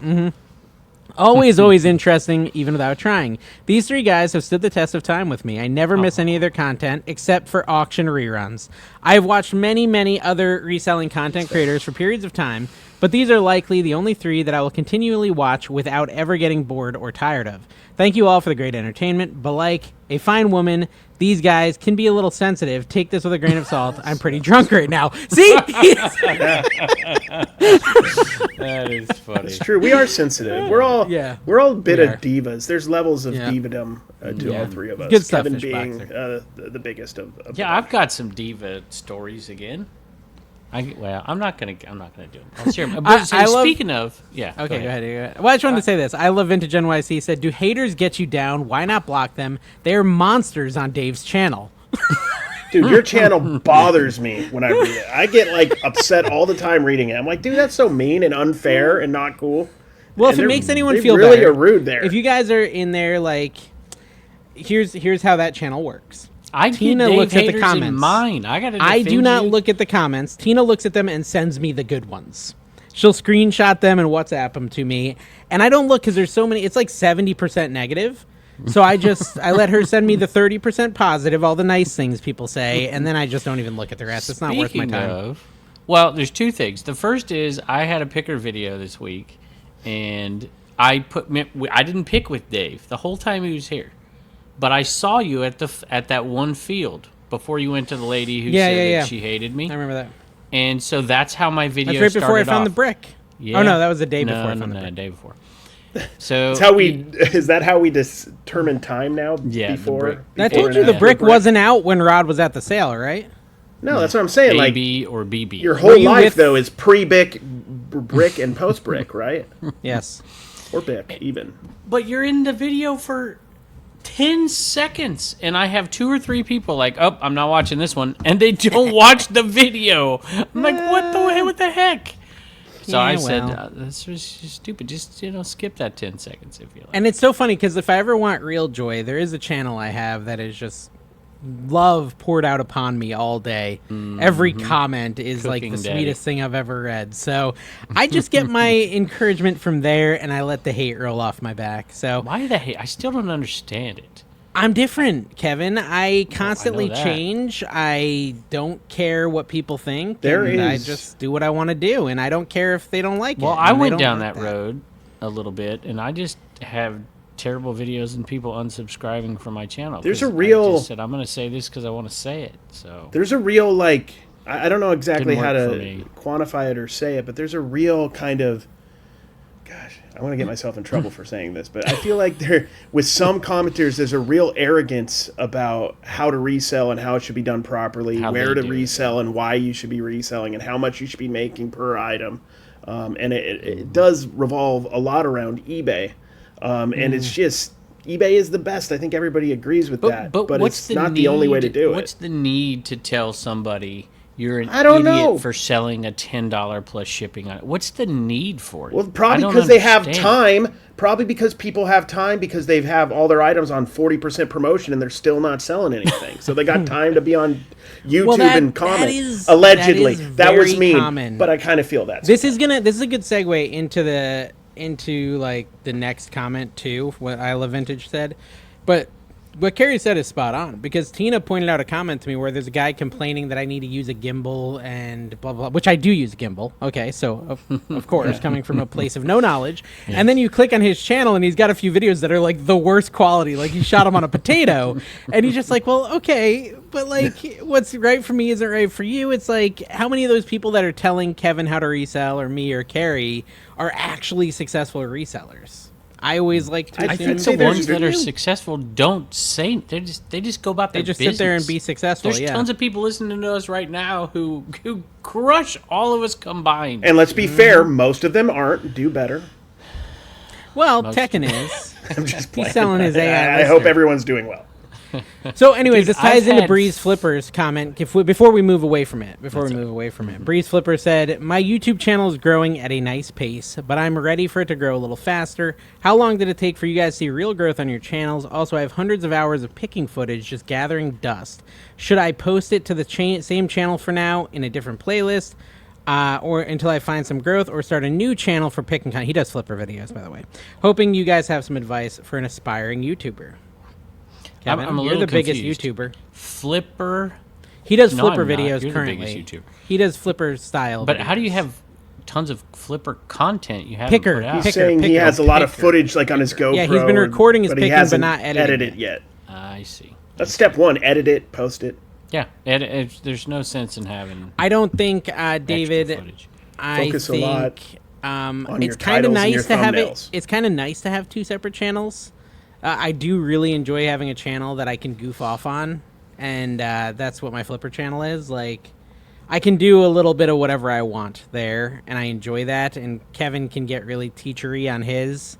Always interesting, even without trying. These 3 guys have stood the test of time with me. I never miss any of their content, except for auction reruns. I have watched many other reselling content creators for periods of time, but these are likely the only 3 that I will continually watch without ever getting bored or tired of. Thank you all for the great entertainment, but like a fine woman, these guys can be a little sensitive. Take this with a grain of salt. I'm pretty drunk right now. See? That is funny. It's true. We are sensitive. We're all a bit of divas. There's levels of divadom to all 3 of us. Good stuff, Kevin being the biggest of yeah, I've got some diva stories again. I'm not gonna do them. I'll share them. But speaking of, okay, go ahead. Well, I just wanted to say this. I love Vintage NYC said, "Do haters get you down? Why not block them? They're monsters on Dave's channel." Dude, your channel bothers me when I read it. I get like upset all the time reading it. I'm like, dude, that's so mean and unfair and not cool. Well, and if it makes anyone feel really better, are rude there. If you guys are in there, like, here's how that channel works. Tina looks at the comments. Mine. I do not look at the comments. Tina looks at them and sends me the good ones. She'll screenshot them and WhatsApp them to me, and I don't look because there's so many. It's like 70% negative. So I let her send me the 30% positive, all the nice things people say, and then I just don't even look at the rest. It's not worth my time. Well, there's 2 things. The first is I had a picker video this week, and I didn't pick with Dave the whole time he was here. But I saw you at that one field before you went to the lady who said that she hated me. I remember that. And so that's how my video started. That's right before I found the brick. Yeah. Oh no, that was the day before I found the brick. No, day before. So is that how we determine time now? Yeah. Before I told you the brick wasn't out when Rod was at the sale, right? No, that's what I'm saying. AB or BB. Your whole life though is pre-brick, brick, and post-brick, right? Yes. Or BIC even. But you're in the video for 10 seconds, and I have 2 or 3 people like, oh, I'm not watching this one, and they don't watch the video. I'm like, what the heck? So I said, that's just stupid. Just, skip that 10 seconds if you like. And it's so funny because if I ever want real joy, there is a channel I have that is just love poured out upon me all day. Every comment is Cooking like the daddy. sweetest thing I've ever read. So I just get my encouragement from there, and I let the hate roll off my back. So why the hate? I still don't understand it. I'm different, Kevin. I constantly change. I don't care what people think. I just do what I want to do, and I don't care if they don't like it. Well, I went down that road a little bit, and I just have terrible videos and people unsubscribing from my channel. There's a real... I just said, I'm going to say this because I want to say it. So there's a real, like... I don't know exactly how to quantify it or say it, but there's a real kind of... Gosh, I want to get myself in trouble for saying this, but I feel like with some commenters, there's a real arrogance about how to resell and how it should be done properly, where to resell and why you should be reselling and how much you should be making per item. And it does revolve a lot around eBay. And it's just, eBay is the best. I think everybody agrees with that. But it's not the only way to do it. What's the need to tell somebody you're an idiot for selling a $10 plus shipping on it? What's the need for it? Well, probably because they have time. Probably because people have time because they have all their items on 40% promotion and they're still not selling anything. So they got time to be on YouTube and comment. Allegedly, that was mean. Common. But I kind of feel that. This is a good segue into like the next comment too. What I Love Vintage said, but what Carrie said is spot on, because Tina pointed out a comment to me where there's a guy complaining that I need to use a gimbal and blah, blah, blah, which I do use a gimbal. Okay, so of course, coming from a place of no knowledge. Yeah. And then you click on his channel and he's got a few videos that are like the worst quality. Like he shot him on a potato. And he's just like, well, okay, but like what's right for me isn't right for you. It's like, how many of those people that are telling Kevin how to resell or me or Carrie are actually successful resellers? I always like to I assume think say the there's ones that are video. successful don't say they just go about they their just business. sit there and be successful. There's yeah. tons of people listening to us right now who crush all of us combined. And let's be fair, most of them aren't. Do better. Well, Tekken is. I'm just playing. He's selling his AI. I hope listener. everyone's doing well. So, anyways, Dude, this ties I've into had- Breeze Flipper's comment. Before we move away from it, Breeze Flipper said, "My YouTube channel is growing at a nice pace, but I'm ready for it to grow a little faster. How long did it take for you guys to see real growth on your channels? Also, I have hundreds of hours of picking footage just gathering dust. Should I post it to the same channel for now in a different playlist, or until I find some growth, or start a new channel for picking content?" He does Flipper videos, by the way. Hoping you guys have some advice for an aspiring YouTuber. Kevin, I'm a you're little the biggest confused. YouTuber. Flipper. He does No, Flipper I'm not. videos You're the currently. biggest YouTuber. He does Flipper style. But videos. how do you have tons of Flipper content you haven't Picker. put out? He's Picker, saying he picker, has a lot of picker. footage like on his GoPro. Yeah, he's been recording his but picking, he hasn't but not editing edited yet. I see. That's step one. Edit it, post it. Yeah, there's no sense in having I don't think, extra David. footage. I Focus a think lot on it's your kind of titles and your nice to have it. thumbnails. It's kind of nice to have two separate channels. I do really enjoy having a channel that I can goof off on, and that's what my Flipper channel is. Like, I can do a little bit of whatever I want there, and I enjoy that. And Kevin can get really teachery on his,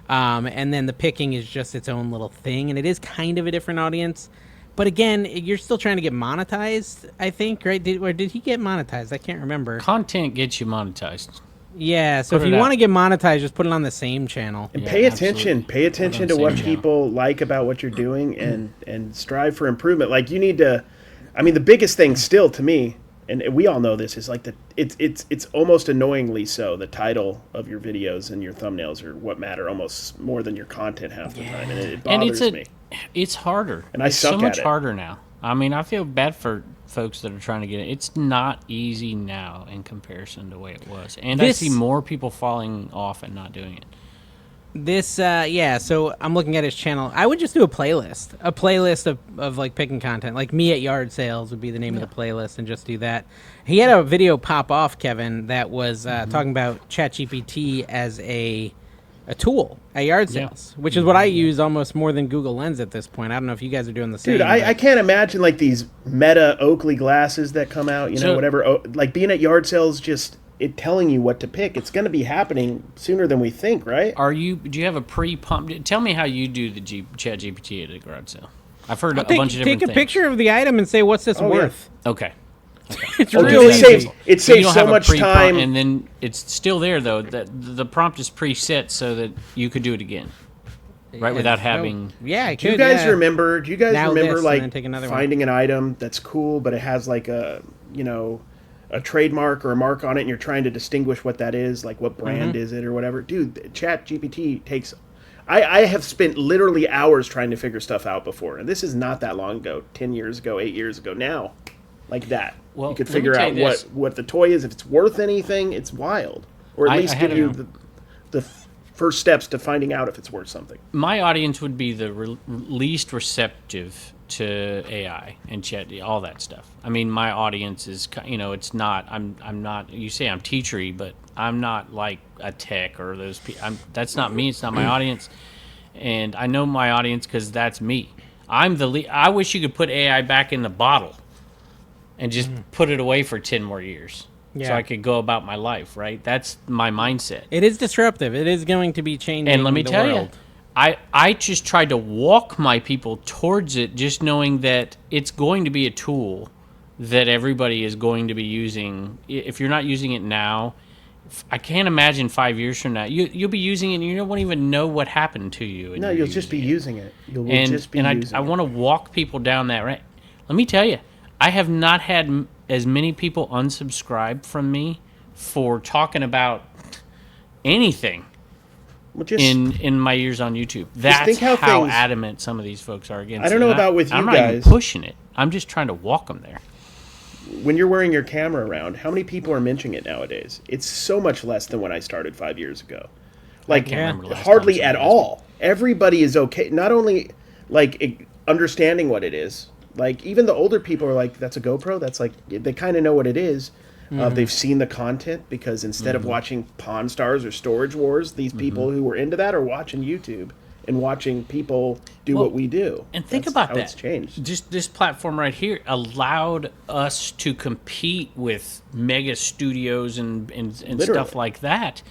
and then the picking is just its own little thing, and it is kind of a different audience. But again, you're still trying to get monetized, I think, right? Did he get monetized? I can't remember. Content gets you monetized. Yeah, so Put if it you out. want to get monetized, just put it on the same channel. And Yeah, pay attention. absolutely. Pay attention to Put it on what the same channel. people like about what you're doing, and strive for improvement. Like, you need to. I mean, the biggest thing still to me, and we all know this, is like it's almost annoyingly so. The title of your videos and your thumbnails are what matter almost more than your content half the time, and it And bothers me. it's harder. And I it's suck so at much it. harder now. I mean, I feel bad for folks that are trying to get it. It's not easy now in comparison to the way it was. And I This- see more people falling off and not doing it. This, yeah, so I'm looking at his channel. I would just do a playlist of like picking content. Like Me at Yard Sales would be the name of the playlist, and just do that. He had a video pop off, Kevin, that was talking about ChatGPT as a tool at yard Yeah. sales, which is what I use almost more than Google Lens at this point. I don't know if you guys are doing the same. Dude, I but- can't imagine like these Meta Oakley glasses that come out, you know, So- whatever. Like being at yard sales, just it telling you what to pick. It's going to be happening sooner than we think, right? Do you have a pre-pump? Tell me how you do the Chat GPT at a garage sale. I've heard a Take, bunch of take different a things. picture of the item and say, what's this Oh, yeah. worth? Okay. It's Oh, dude, really it easy. saves it So you saves don't so have a much pre-prompt, time. and then it's still there though. That the prompt is preset so that you could do it again, right? Without having. Yeah, I Do you could, guys yeah. remember? Do you guys Now remember this, and then take like another one. finding an item that's cool, but it has like a a trademark or a mark on it, and you're trying to distinguish what that is, like what brand Mm-hmm. is it or whatever? Dude, Chat GPT takes. I have spent literally hours trying to figure stuff out before, and this is not that long ago. 10 years ago, 8 years ago. Now, like that, Well, you could let me figure tell out you this. what the toy is, if it's worth anything. It's wild, or at I least had give you a- the first steps to finding out if it's worth something. My audience would be the least receptive to AI and chat, all that stuff. I mean, my audience is, it's not. I'm not. You say I'm teachery, but I'm not like a tech or those people. That's not me. It's not my audience, and I know my audience because that's me. I'm the. I wish you could put AI back in the bottle, and just put it away for 10 more years, so Yeah. I could go about my life. Right? That's my mindset. It is disruptive. It is going to be changing. And let me the tell you, world. I just tried to walk my people towards it, just knowing that it's going to be a tool that everybody is going to be using. If you're not using it now, I can't imagine 5 years from now you'll be using it and you won't even know what happened to you. and No, you're you'll just be using using it. You'll and just be and using I it. want to walk people down that right. Let me tell you, I have not had as many people unsubscribe from me for talking about anything Well, just, in my years on YouTube. That's think how how things- adamant some of these folks are against I don't it. know And about with I'm you not even guys. pushing it. I'm just trying to walk them there. when you're wearing your camera around, how many people are mentioning it nowadays? It's so much less than when I started 5 years ago. Like, can't remember the last hardly time at somebody asked me. all. Everybody is okay. Not only, like, understanding what it is. Like, even the older people are like, that's a GoPro? That's like, they kind of know what it is. They've seen the content because instead of watching Pawn Stars or Storage Wars, these people who were into that are watching YouTube and watching people do what we do. And think That's about how that. It's changed. Just this platform right here allowed us to compete with mega studios and stuff like that.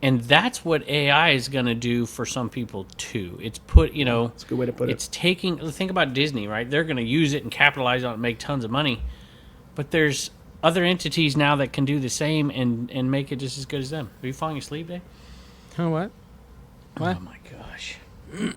And that's what AI is going to do for some people too. It's put, That's a good way to put it. It's taking, think about Disney, right? They're going to use it and capitalize on it and make tons of money. But there's other entities now that can do the same and make it just as good as them. Are you falling asleep, Dave? Oh, what? What? Oh my gosh.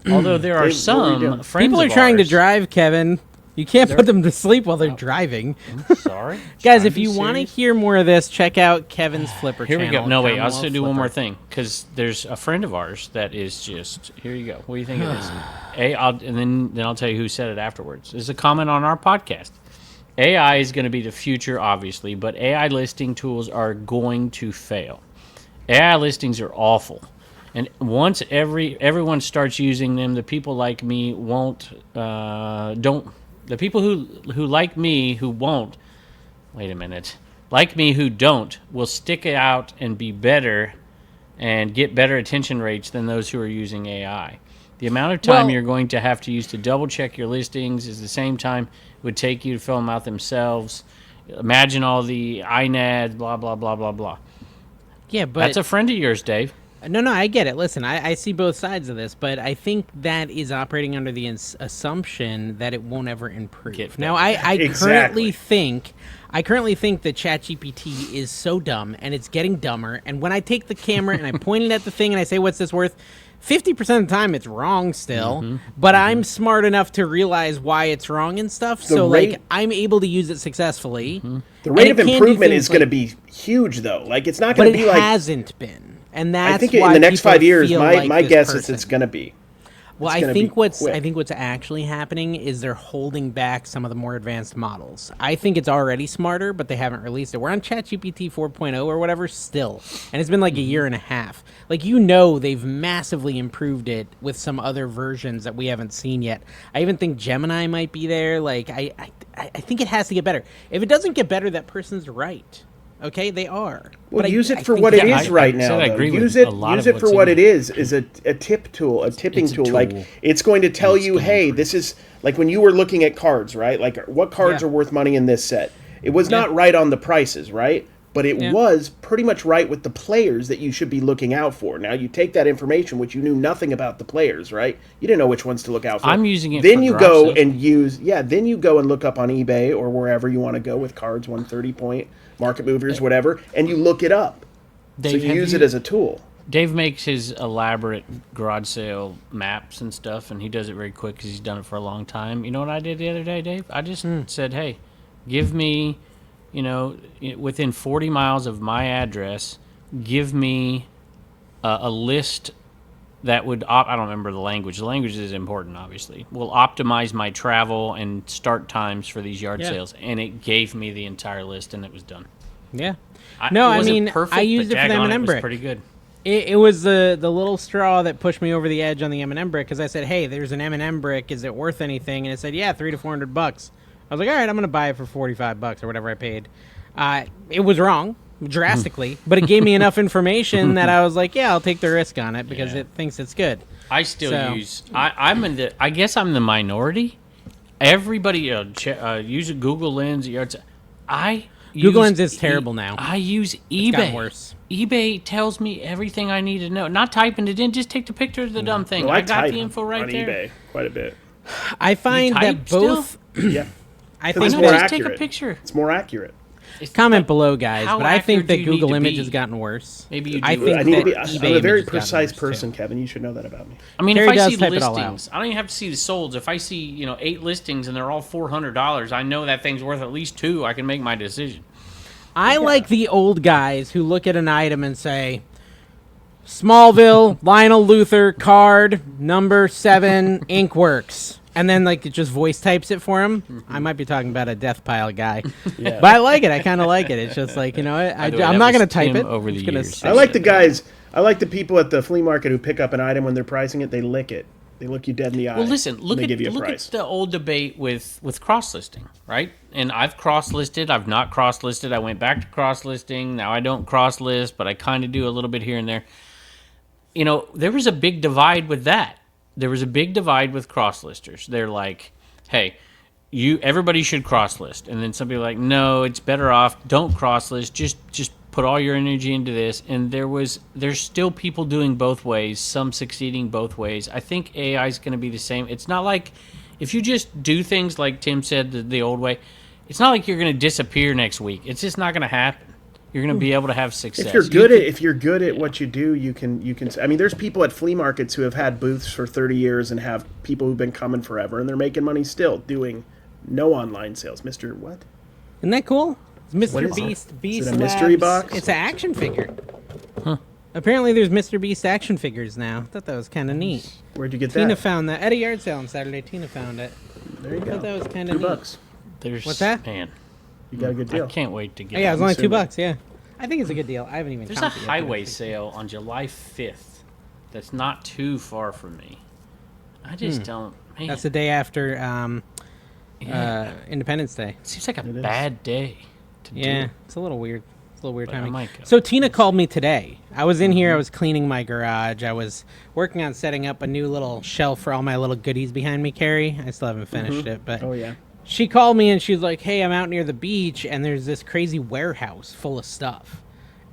Although there are Dave, what were you doing? some friends People are of trying to ours- drive, Kevin. You can't put them to sleep while they're driving. Sorry. Guys, Trying if be you want to serious. hear more of this, check out Kevin's Flipper Here we channel. go. No, wait. I'll Commonwealth still do one more Flipper. thing because there's a friend of ours that is just. Here you go. What do you think of this? And then I'll tell you who said it afterwards. There's a comment on our podcast. AI is going to be the future, obviously, but AI listing tools are going to fail. AI listings are awful, and once everyone starts using them, the people like me won't. Don't. The people who like me who won't. Wait a minute. Like me who don't will stick it out and be better and get better attention rates than those who are using AI. The amount of time Well- you're going to have to use to double check your listings is the same time it would take you to fill them out themselves. Imagine all the INADs, blah, blah, blah, blah, blah. Yeah, but That's a friend of yours, Dave. No, I get it. Listen, I see both sides of this, but I think that is operating under the assumption that it won't ever improve. Get Now, better. I Exactly. currently think that ChatGPT is so dumb, and it's getting dumber. And when I take the camera and I point it at the thing and I say, "What's this worth?" 50% of the time, it's wrong still. But I'm smart enough to realize why it's wrong and stuff. So, rate- I'm able to use it successfully. The rate of And it can do improvement things is going to like- be huge, though. Like, it's not But going to it be like. hasn't been. And that's I think why in the next people 5 years, feel my like this guess is person. it's going to be. Well, It's I gonna think be quick. what's actually happening is they're holding back some of the more advanced models. I think it's already smarter, but they haven't released it. We're on ChatGPT 4.0 or whatever still, and it's been like a year and a half. Like they've massively improved it with some other versions that we haven't seen yet. I even think Gemini might be there. Like I think it has to get better. If it doesn't get better, that person's right. Okay, they are. Well, But use I it for think what it that- is I right said now. I though. agree with Use a it. lot Use of it for what's what in it it. is a tip tool, a tipping It's a tool. Like tool. it's going to tell It's you, gonna hey, improve. this is like when you were looking at cards, right? Like what cards Yeah. are worth money in this set. It was not right on the prices, right? But it Yeah. was pretty much right with the players that you should be looking out for. Now you take that information, which you knew nothing about the players, right? You didn't know which ones to look out for. I'm using it Then for you garage go sales. and then you go and look up on eBay or wherever you want to go with cards, 130 point, market movers, whatever, and you look it up. Dave, So you have use it as a tool. Dave makes his elaborate garage sale maps and stuff, and he does it very quick because he's done it for a long time. You know what I did the other day, Dave? I just said, hey, give me, within 40 miles of my address, give me a list that would, I don't remember the language. The language is important, obviously. Will optimize my travel and start times for these yard Yeah. sales. And it gave me the entire list, and it was done. Yeah. It No, I wasn't mean, perfect, I used but it for the daggone, M&M it was brick. pretty good. It was the little straw that pushed me over the edge on the M&M brick because I said, "Hey, there's an M&M brick. Is it worth anything?" And it said, "Yeah, $300 to $400." I was like, "All right, I'm gonna buy it for $45 or whatever I paid." It was wrong drastically, but it gave me enough information that I was like, "Yeah, I'll take the risk on it because Yeah. it thinks it's good." I still So- use. I guess I'm the minority. Everybody use a Google Lens. Google Lens is terrible now. I use It's gotten eBay. worse. eBay tells me everything I need to know. Not typing it in, just take the picture of the dumb thing. Well, I got type the info right on there. eBay quite a bit. I find type that still? both. Yeah, I Because think it's Why more not just take a accurate. picture? It's more accurate. It's comment like, below, guys. how But I think accurate that do you need Google to Image be? has gotten worse. Maybe you I do. think I need to be. that I'm eBay a very Image has gotten precise worse, too. person, Kevin. You should know that about me. I mean, Terry if I does see type it all listings, I don't even have to see the solds. If I see 8 listings and they're all $400, I know that thing's worth at least 2. I can make my decision. I like the old guys who look at an item and say, Smallville, Lionel Luther, card, number 7, Inkworks. And then, it just voice types it for him. I might be talking about a death pile guy. Yeah. But I like it. I kind of like it. It's just like, I'm By the way, not that going to was type Tim it. over I'm the just gonna years. say I like it. the guys. I like the people at the flea market who pick up an item when they're pricing it. They lick it. They look you dead in the eye. Well, listen, and they give you a look at price. the old debate with cross-listing, right? And I've cross-listed. I've not cross-listed. I went back to cross-listing. Now I don't cross-list, but I kind of do a little bit here and there. You know, there was a big divide with that. There was a big divide with cross-listers. They're like, hey, everybody should cross-list. And then somebody like, no, it's better off. Don't cross-list. Just put all your energy into this. And there's still people doing both ways, some succeeding both ways. I think AI is going to be the same. It's not like if you just do things like Tim said the old way, it's not like you're going to disappear next week. It's just not going to happen. You're going to be able to have success. If you're good at what you do, you can. I mean, there's people at flea markets who have had booths for 30 years and have people who've been coming forever, and they're making money still doing no online sales. Mr. What? Isn't that cool? It's What Mr. is Beast. it? Beast Is it a mystery Labs. box? It's an action figure. Huh. Apparently, there's Mr. Beast action figures now. I thought that was kind of neat. Where'd you get Tina that? found that at a yard sale on Saturday. Tina found it. There you I go. thought that was kind of neat. $2. There's, that? Man, You got a good I deal. can't wait to get Oh, yeah, it was only assuming. $2. Yeah, I think it's a good deal. I haven't even. There's a counted yet, but highway it's- sale on July 5th that's not too far from me. I just don't. Man, That's the day after yeah. Independence Day. It seems like a It is. bad day to Yeah, do. it's a little weird. It's a little weird But I timing. might go. So Tina called me today. I was in here. I was cleaning my garage. I was working on setting up a new little shelf for all my little goodies behind me, Carrie. I still haven't finished it, but Oh yeah. she called me and she was like, "Hey, I'm out near the beach and there's this crazy warehouse full of stuff."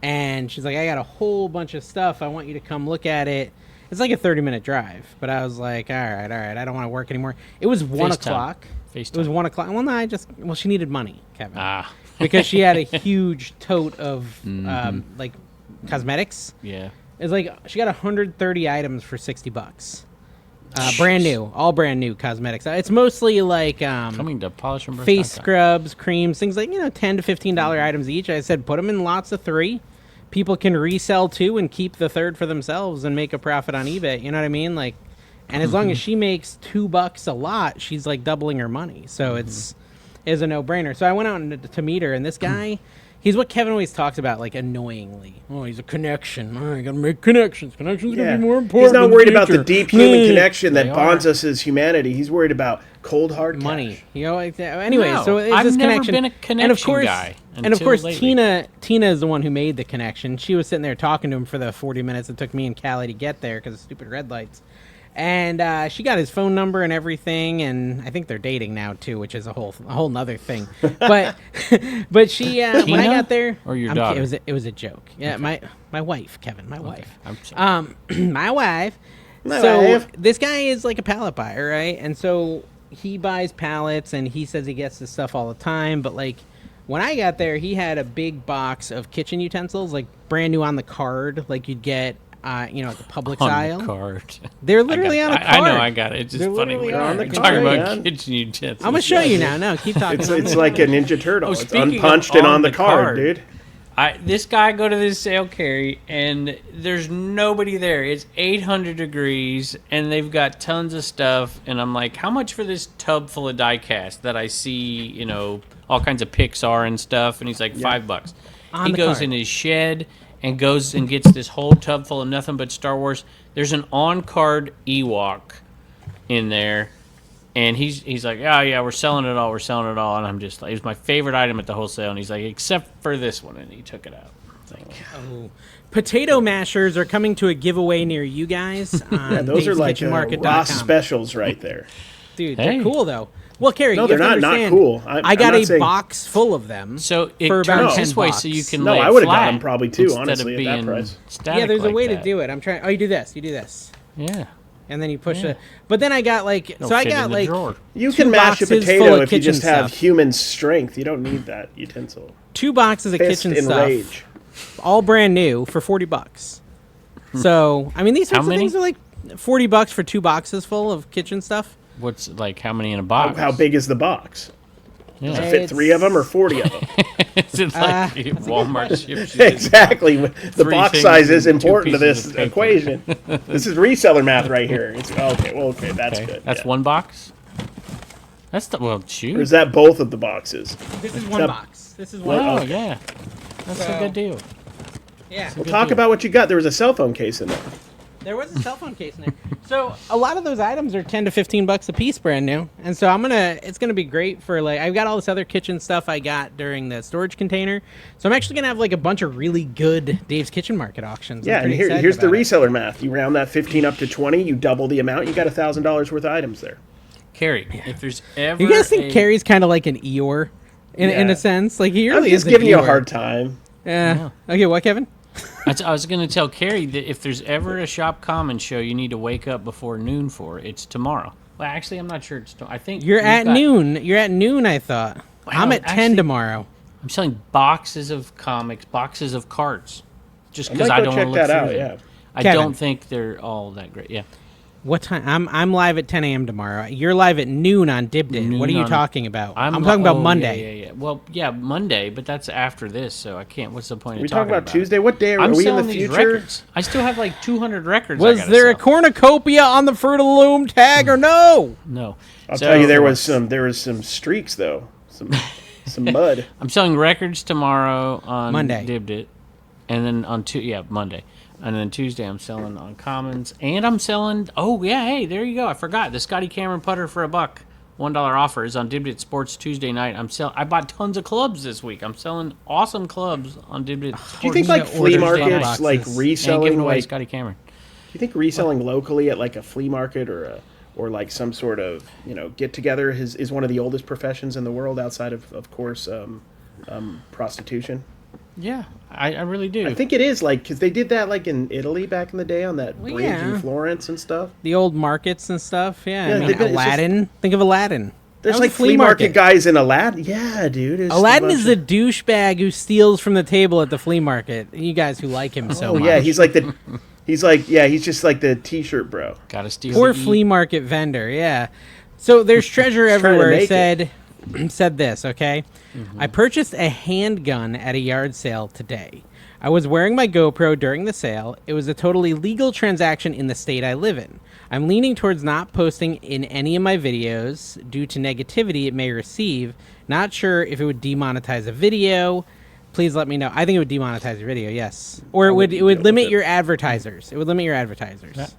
And she's like, "I got a whole bunch of stuff. I want you to come look at it." It's like a 30-minute drive, but I was like, all right. I don't want to work anymore. It was 1 FaceTime. o'clock. FaceTime. It was 1 o'clock. Well, no, she needed money, Kevin. Ah, Because she had a huge tote of like cosmetics. yeah. It's like she got 130 items for $60. Brand new, all brand new cosmetics. It's mostly like Coming to polishingburst.com. face scrubs, creams, things like, $10 to $15 items each. I said put them in lots of 3. People can resell 2 and keep the third for themselves and make a profit on eBay. You know what I mean? Like, and as long as she makes $2 a lot, she's like doubling her money. So it's a no-brainer. So I went out to meet her, and this guy, he's what Kevin always talks about, like annoyingly. Oh, he's a connection. Oh, you gotta make connections. Connections Yeah. gonna be more important. He's not in the worried about the future. deep human connection that They bonds are. us as humanity. He's worried about cold hard cash. Money, like that. Anyway, No, so it's I've this never connection. been a and of connection course, guy and of until course, lately. Tina is the one who made the connection. She was sitting there talking to him for the 40 minutes it took me and Callie to get there because of stupid red lights. And she got his phone number and everything, and I think they're dating now too, which is a whole nother thing. But but she when I Tina got there, or your I'm daughter? it was a joke. Yeah, my wife, Kevin, my wife. I'm sorry. My wife. My so wife. this guy is like a pallet buyer, right? And so he buys pallets, and he says he gets this stuff all the time. But like when I got there, he had a big box of kitchen utensils, like brand new on the card, like you'd get, at the Publix On aisle. the card. They're literally on a I card. know, I got it. It's just They're funny. literally We're on the talking card, about man. kitchen utensils. I'm gonna show you now. No, keep talking. It's like a Ninja Turtle. Oh, It's speaking of unpunched and on the card, card. dude. This guy go to this sale carry, and there's nobody there. It's 800 degrees, and they've got tons of stuff. And I'm like, how much for this tub full of die cast that I see, all kinds of Pixar and stuff? And he's like, $5. On He the goes card. in his shed and goes and gets this whole tub full of nothing but Star Wars. There's an on-card Ewok in there. And he's like, yeah, we're selling it all. And I'm just like, it was my favorite item at the wholesale. And he's like, except for this one. And he took it out. It's like, Potato mashers are coming to a giveaway near you guys on Yeah, those are like Dave'sKitchenMarket.com. Ross specials right there. Dude, Hey. they're cool though. Well, Carrie, No, you have they're to not understand, cool. I got I'm not a saying- box full of them. so it for about turns 10 this way bucks. so you can No, lay I it would've got flat them probably too, instead honestly, of at that being price. static Yeah, there's a like way that. to do it. I'm trying. Oh, you do this. Yeah. And then you push Yeah. it. But then I got like, It'll so I fit got in the like drawer. You 2 can mash a boxes full potato of if you kitchen just have stuff. human strength. You don't need that utensil. 2 boxes of Fist kitchen in stuff, rage. all brand new for $40. So I mean, these How sorts of many? things are like $40 for 2 boxes full of kitchen stuff. What's like how many in a box? How big is the box? Yeah. Fit It's- 3 of them or 40 of them? Is it like Walmart ships? Exactly. The 3 box things size is and 2 important to pieces this of paper. equation. This is reseller math right here. It's okay. Well, okay, that's Okay, good. that's yeah. one box. That's the shoot. Or is that both of the boxes? This is one That- box. This is one. Oh box. yeah, that's a So- good deal. Yeah. Talk about what you got. There was a cell phone case in there. There was a cell phone case in there. So a lot of those items are $10 to $15 a piece, brand new. And so it's gonna be great for like I've got all this other kitchen stuff I got during the storage container. So I'm actually gonna have like a bunch of really good Dave's Kitchen Market auctions. Yeah, and here's the reseller math. You round that 15 up to 20, you double the amount, you got $1,000 worth of items there. Carrie, if there's ever you guys think Carrie's kind of like an Eeyore in a sense? Like he really I'm just is giving you a Eeyore. hard time. Yeah. Okay, what, Kevin? I was going to tell Carrie that if there's ever a Shop Common show you need to wake up before noon for, it's tomorrow. Well, actually, I'm not sure it's I think You're at noon. You're at noon, I thought. Well, I'm at 10 tomorrow. I'm selling boxes of comics, boxes of cards, just because might I go don't want to check look that through out, them. yeah. I Kevin. don't think they're all that great. Yeah. What time? I'm live at 10 a.m. tomorrow. You're live at noon on Dibdit. What are you talking about? I'm talking about Monday. Yeah. Well, yeah, Monday, but that's after this, so I can't. What's the point Are we of talking talking about Tuesday? What day are I'm we in the selling these future? records. I still have like 200 records. Was there a cornucopia on the Fruit of the Loom tag or no? No. I'll tell you, there was some streaks though, some mud. I'm selling records tomorrow on Monday. Dibdit, and then on Monday. And then Tuesday, I'm selling on Commons, and I'm selling. Oh yeah, hey, there you go. I forgot the Scotty Cameron putter for $1. $1 offer is on Dibdit Sports Tuesday night. I bought tons of clubs this week. I'm selling awesome clubs on Dibdit. Do you think like flea markets, like and reselling, giving away like Scotty Cameron? do you think reselling locally at like a flea market or like some sort of get together is one of the oldest professions in the world outside of course prostitution? Yeah, I really do. I think it is because they did that like in Italy back in the day on that bridge yeah. in Florence and stuff. The old markets and stuff. Yeah, Yeah, I mean, it's just- Aladdin. Think of Aladdin. There's That was like a flea market guys in Aladdin. Yeah, dude. It's Aladdin a is bunch the douchebag who steals from the table at the flea market. You guys who like him so Oh much. yeah, he's just like the t-shirt bro. Gotta steal. Poor to eat. flea market vendor, yeah. So there's treasure Trying to everywhere. make Said this, okay? I purchased a handgun at a yard sale today. I was wearing my GoPro during the sale. It was a totally legal transaction in the state I live in. I'm leaning towards not posting in any of my videos due to negativity it may receive. Not sure if it would demonetize a video. Please let me know. I think it would demonetize your video, yes. Or it would limit your advertisers. It would limit your advertisers.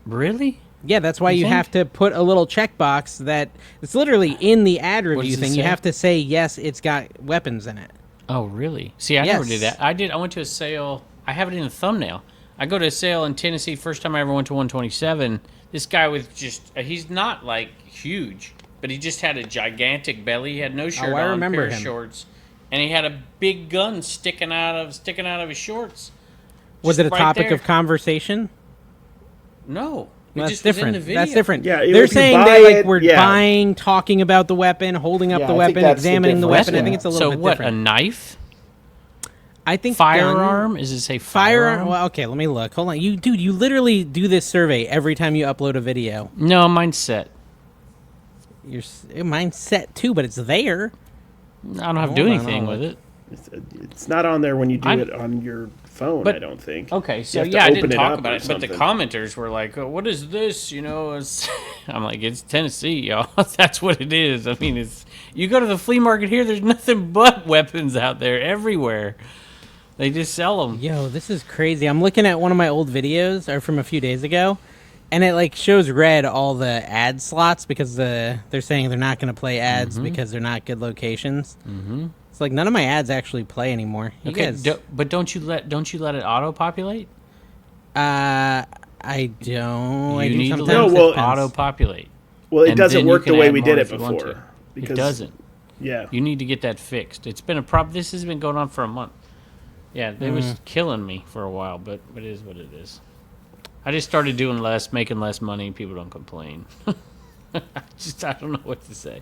Really? Yeah, that's why You you think? have to put a little checkbox that it's literally in the ad review does it thing. You say? have to say yes, it's got weapons in it. Oh, really? See, I never did that. I went to a sale. I have it in the thumbnail. I go to a sale in Tennessee. First time I ever went to 127. This guy with he's not like huge, but he just had a gigantic belly. He had no shirt I on, remember pair of him. shorts, and he had a big gun sticking out of his shorts. Was Just it a right topic there. of conversation? No. It That's just was in different. the video. That's different. Yeah, if They're you saying buy they like it, were yeah. buying, talking about the weapon, holding up Yeah, the I think weapon, that's the examining the difference. weapon. I think it's a little So bit what? different. A knife? I think Firearm? gun- Does it say Firearm. firearm? Well, okay, let me look. Hold on, you literally do this survey every time you upload a video. No, mine's set. Mine's set too, but it's there. I don't have to do Hold on, anything I'll with it. It's not on there when you do I'm- it on your phone. But- I don't think. Okay, so have to yeah, I open didn't it talk up about or it, but the something. commenters were like, oh, "What is this?" I'm like, "It's Tennessee, y'all. That's what it is." I mean, it's you go to the flea market here. There's nothing but weapons out there everywhere. They just sell them. Yo, this is crazy. I'm looking at one of my old videos or from a few days ago, and it like shows red all the ad slots because they're saying they're not going to play ads because they're not good locations. Mm-hmm. It's like none of my ads actually play anymore. You guys, But don't you let it auto populate? I don't. I do need to sometimes. let No, it well- auto populate. Well, it And doesn't then you work the can way add we more did it if you want before. to. It doesn't. Yeah. You need to get that fixed. It's been This has been going on for a month. Yeah, it was killing me for a while, but it is what it is. I just started doing less, making less money. People don't complain. I don't know what to say.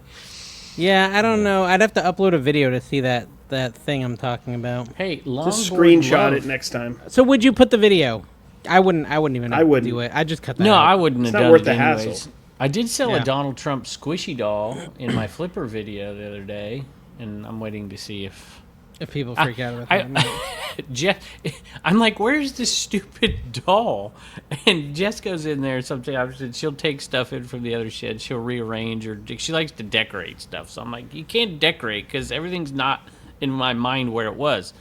Yeah, I don't know. I'd have to upload a video to see that thing I'm talking about. Hey, Just longboard screenshot love. it next time. So would you put the video? I wouldn't even I wouldn't. do it. I just cut that No, out. I wouldn't It's have not done worth it the anyways. hassle. I did sell Yeah. a Donald Trump squishy doll in my Flipper video the other day, and I'm waiting to see if If people freak out about that. Jeff, I'm like, where's this stupid doll? And Jess goes in there sometimes and she'll take stuff in from the other shed. She'll rearrange or she likes to decorate stuff. So I'm like, you can't decorate because everything's not in my mind where it was.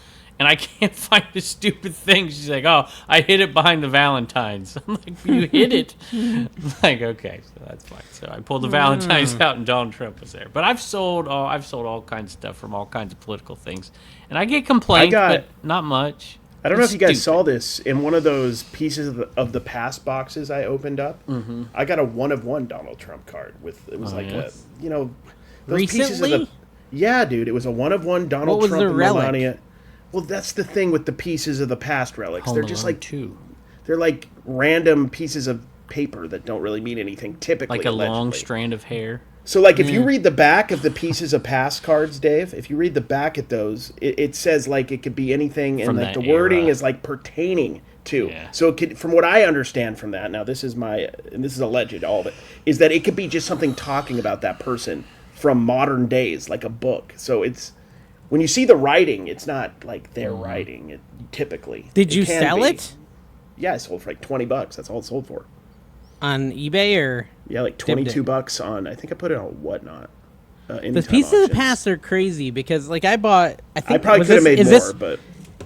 and I can't find the stupid thing. She's like, "Oh, I hid it behind the Valentines." I'm like, "You hid it?" I'm like, okay, so that's fine. So I pulled the Valentines out, and Donald Trump was there. But I've sold all kinds of stuff from all kinds of political things, and I get complaints, but not much. I don't know if you guys saw this in one of those pieces of the past boxes I opened up. Mm-hmm. I got a 1-of-1 Donald Trump card with those Recently? pieces of the. Yeah, dude, it was a 1-of-1 Donald What was Trump the and relic? Melania. Well, that's the thing with the pieces of the past relics. Home They're just Alone like 2. They're like random pieces of paper that don't really mean anything. Typically, Like a long allegedly. strand of hair. So, like, if you read the back of the pieces of past cards, Dave, if you read the back at those, it says, like, it could be anything, and, From like, that the wording era. is, like, pertaining to. Yeah. So, it could, from what I understand from that, now, this is and this is alleged, all of it, is that it could be just something talking about that person from modern days, like a book. So, it's, when you see the writing, it's not, like, their writing, typically. Did you can sell be. it? Yeah, I sold for, like, $20. That's all it sold for. On eBay or? Yeah, like $22 on, I think I put it on Whatnot. The Anytime pieces of the Auctions. past are crazy because, like, I think probably could have made more, but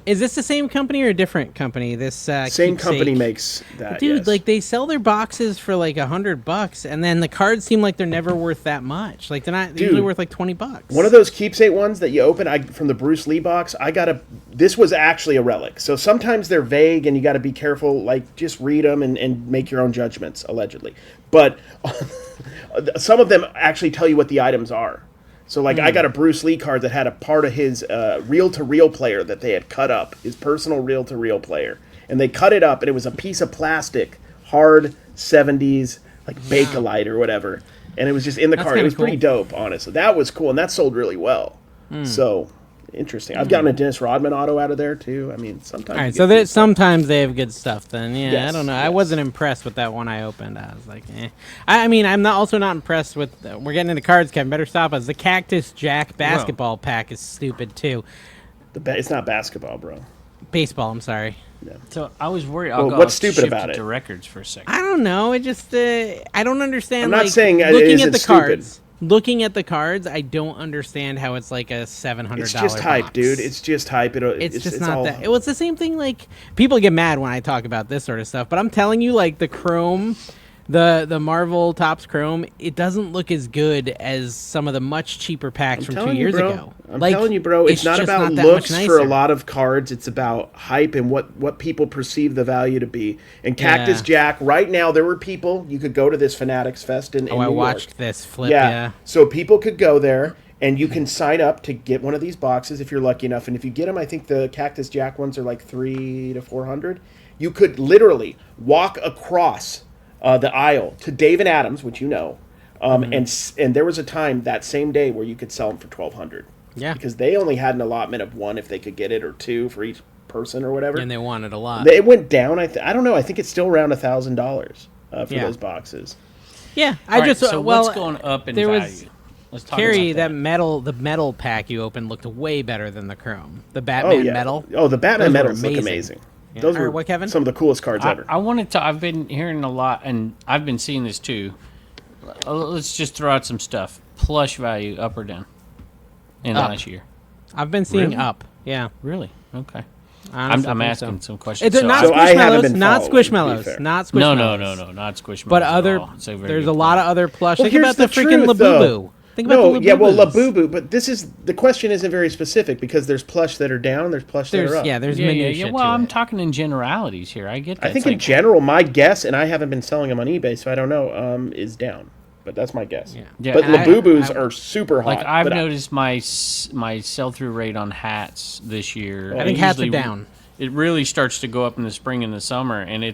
Is this the same company or a different company? This same company keepsake? makes that. Dude, yes. like they sell their boxes for like $100, and then the cards seem like they're never worth that much. Like they're usually worth like $20. One of those keepsake ones that you open from the Bruce Lee box. This was actually a relic. So sometimes they're vague, and you got to be careful. Like just read them and make your own judgments. Allegedly, but some of them actually tell you what the items are. So, like, I got a Bruce Lee card that had a part of his reel-to-reel player that they had cut up, his personal reel-to-reel player. And they cut it up, and it was a piece of plastic, hard 70s, like, Bakelite or whatever. And it was just in the card. It was pretty dope, honestly. That was cool, and that sold really well. So, interesting. I've gotten a Dennis Rodman auto out of there, too. I mean, sometimes... All right, so sometimes they have good stuff then. Yeah, Yes, I don't know. yes. I wasn't impressed with that one I opened. I was like, eh. I mean, I'm also not impressed with... we're getting into cards, Kevin. Better stop us. The Cactus Jack basketball pack is stupid, too. It's not basketball, bro. Baseball, I'm sorry. So I was worried. What's stupid about it? To records for a second. I don't know. It just... I don't understand. I'm not like, saying it looking isn't at the stupid. cards. Looking at the cards, I don't understand how it's like a $700 It's just hype, box. dude. It's just hype. It's just not that. It was the same thing. Like people get mad when I talk about this sort of stuff, but I'm telling you, like the Chrome, the Marvel Topps Chrome, it doesn't look as good as some of the much cheaper packs from 2 years ago. I'm telling you, bro. It's not just about that looks much for a nicer. lot of cards. It's about hype and what people perceive the value to be. And Cactus Jack, right now, there were people. You could go to this Fanatics Fest in New York. I watched this flip. Yeah. So people could go there, and you can sign up to get one of these boxes if you're lucky enough. And if you get them, I think the Cactus Jack ones are like $300 to $400. You could literally walk across the aisle to Dave and Adams, which you know, and there was a time that same day where you could sell them for $1,200. Yeah. Because they only had an allotment of one if they could get it, or two for each person or whatever. And they wanted a lot. It went down. I don't know. I think it's still around $1,000 for those boxes. Yeah, All right, so what's going up in there value? was Let's talk Carrie, about the metal pack you opened looked way better than the Chrome. The Batman metal. Oh, the Batman Those were metals look amazing. Yeah. Those All right, were what, Kevin? some of the coolest cards ever. I wanted to. I've been hearing a lot, and I've been seeing this too. Let's just throw out some stuff. Plush value, up or down, in Up. last year. I've been seeing Really? up. Yeah. Really? Okay. Honestly, I'm I think asking so. some questions. It's not So I haven't Squishmallows, been not following, to be Squishmallows, fair. not No, Squishmallows. not Squishmallows. But at all. It's a very there's good a lot point. of other plush. Well, Think about the here's freaking truth, though. Labubu. Think about the Labubus. Yeah, well, Labubu, but the question isn't very specific because there's plush that are down, there's plush that are up. There's Yeah, minutia Well, to I'm it. talking in generalities here. I get that. I think It's in general, my guess, and I haven't been selling them on eBay, so I don't know, is down. But that's my guess. Yeah, But and Labubus are super hot. Like I've but noticed my sell-through rate on hats this year. I think hats are usually down. It really starts to go up in the spring and the summer, and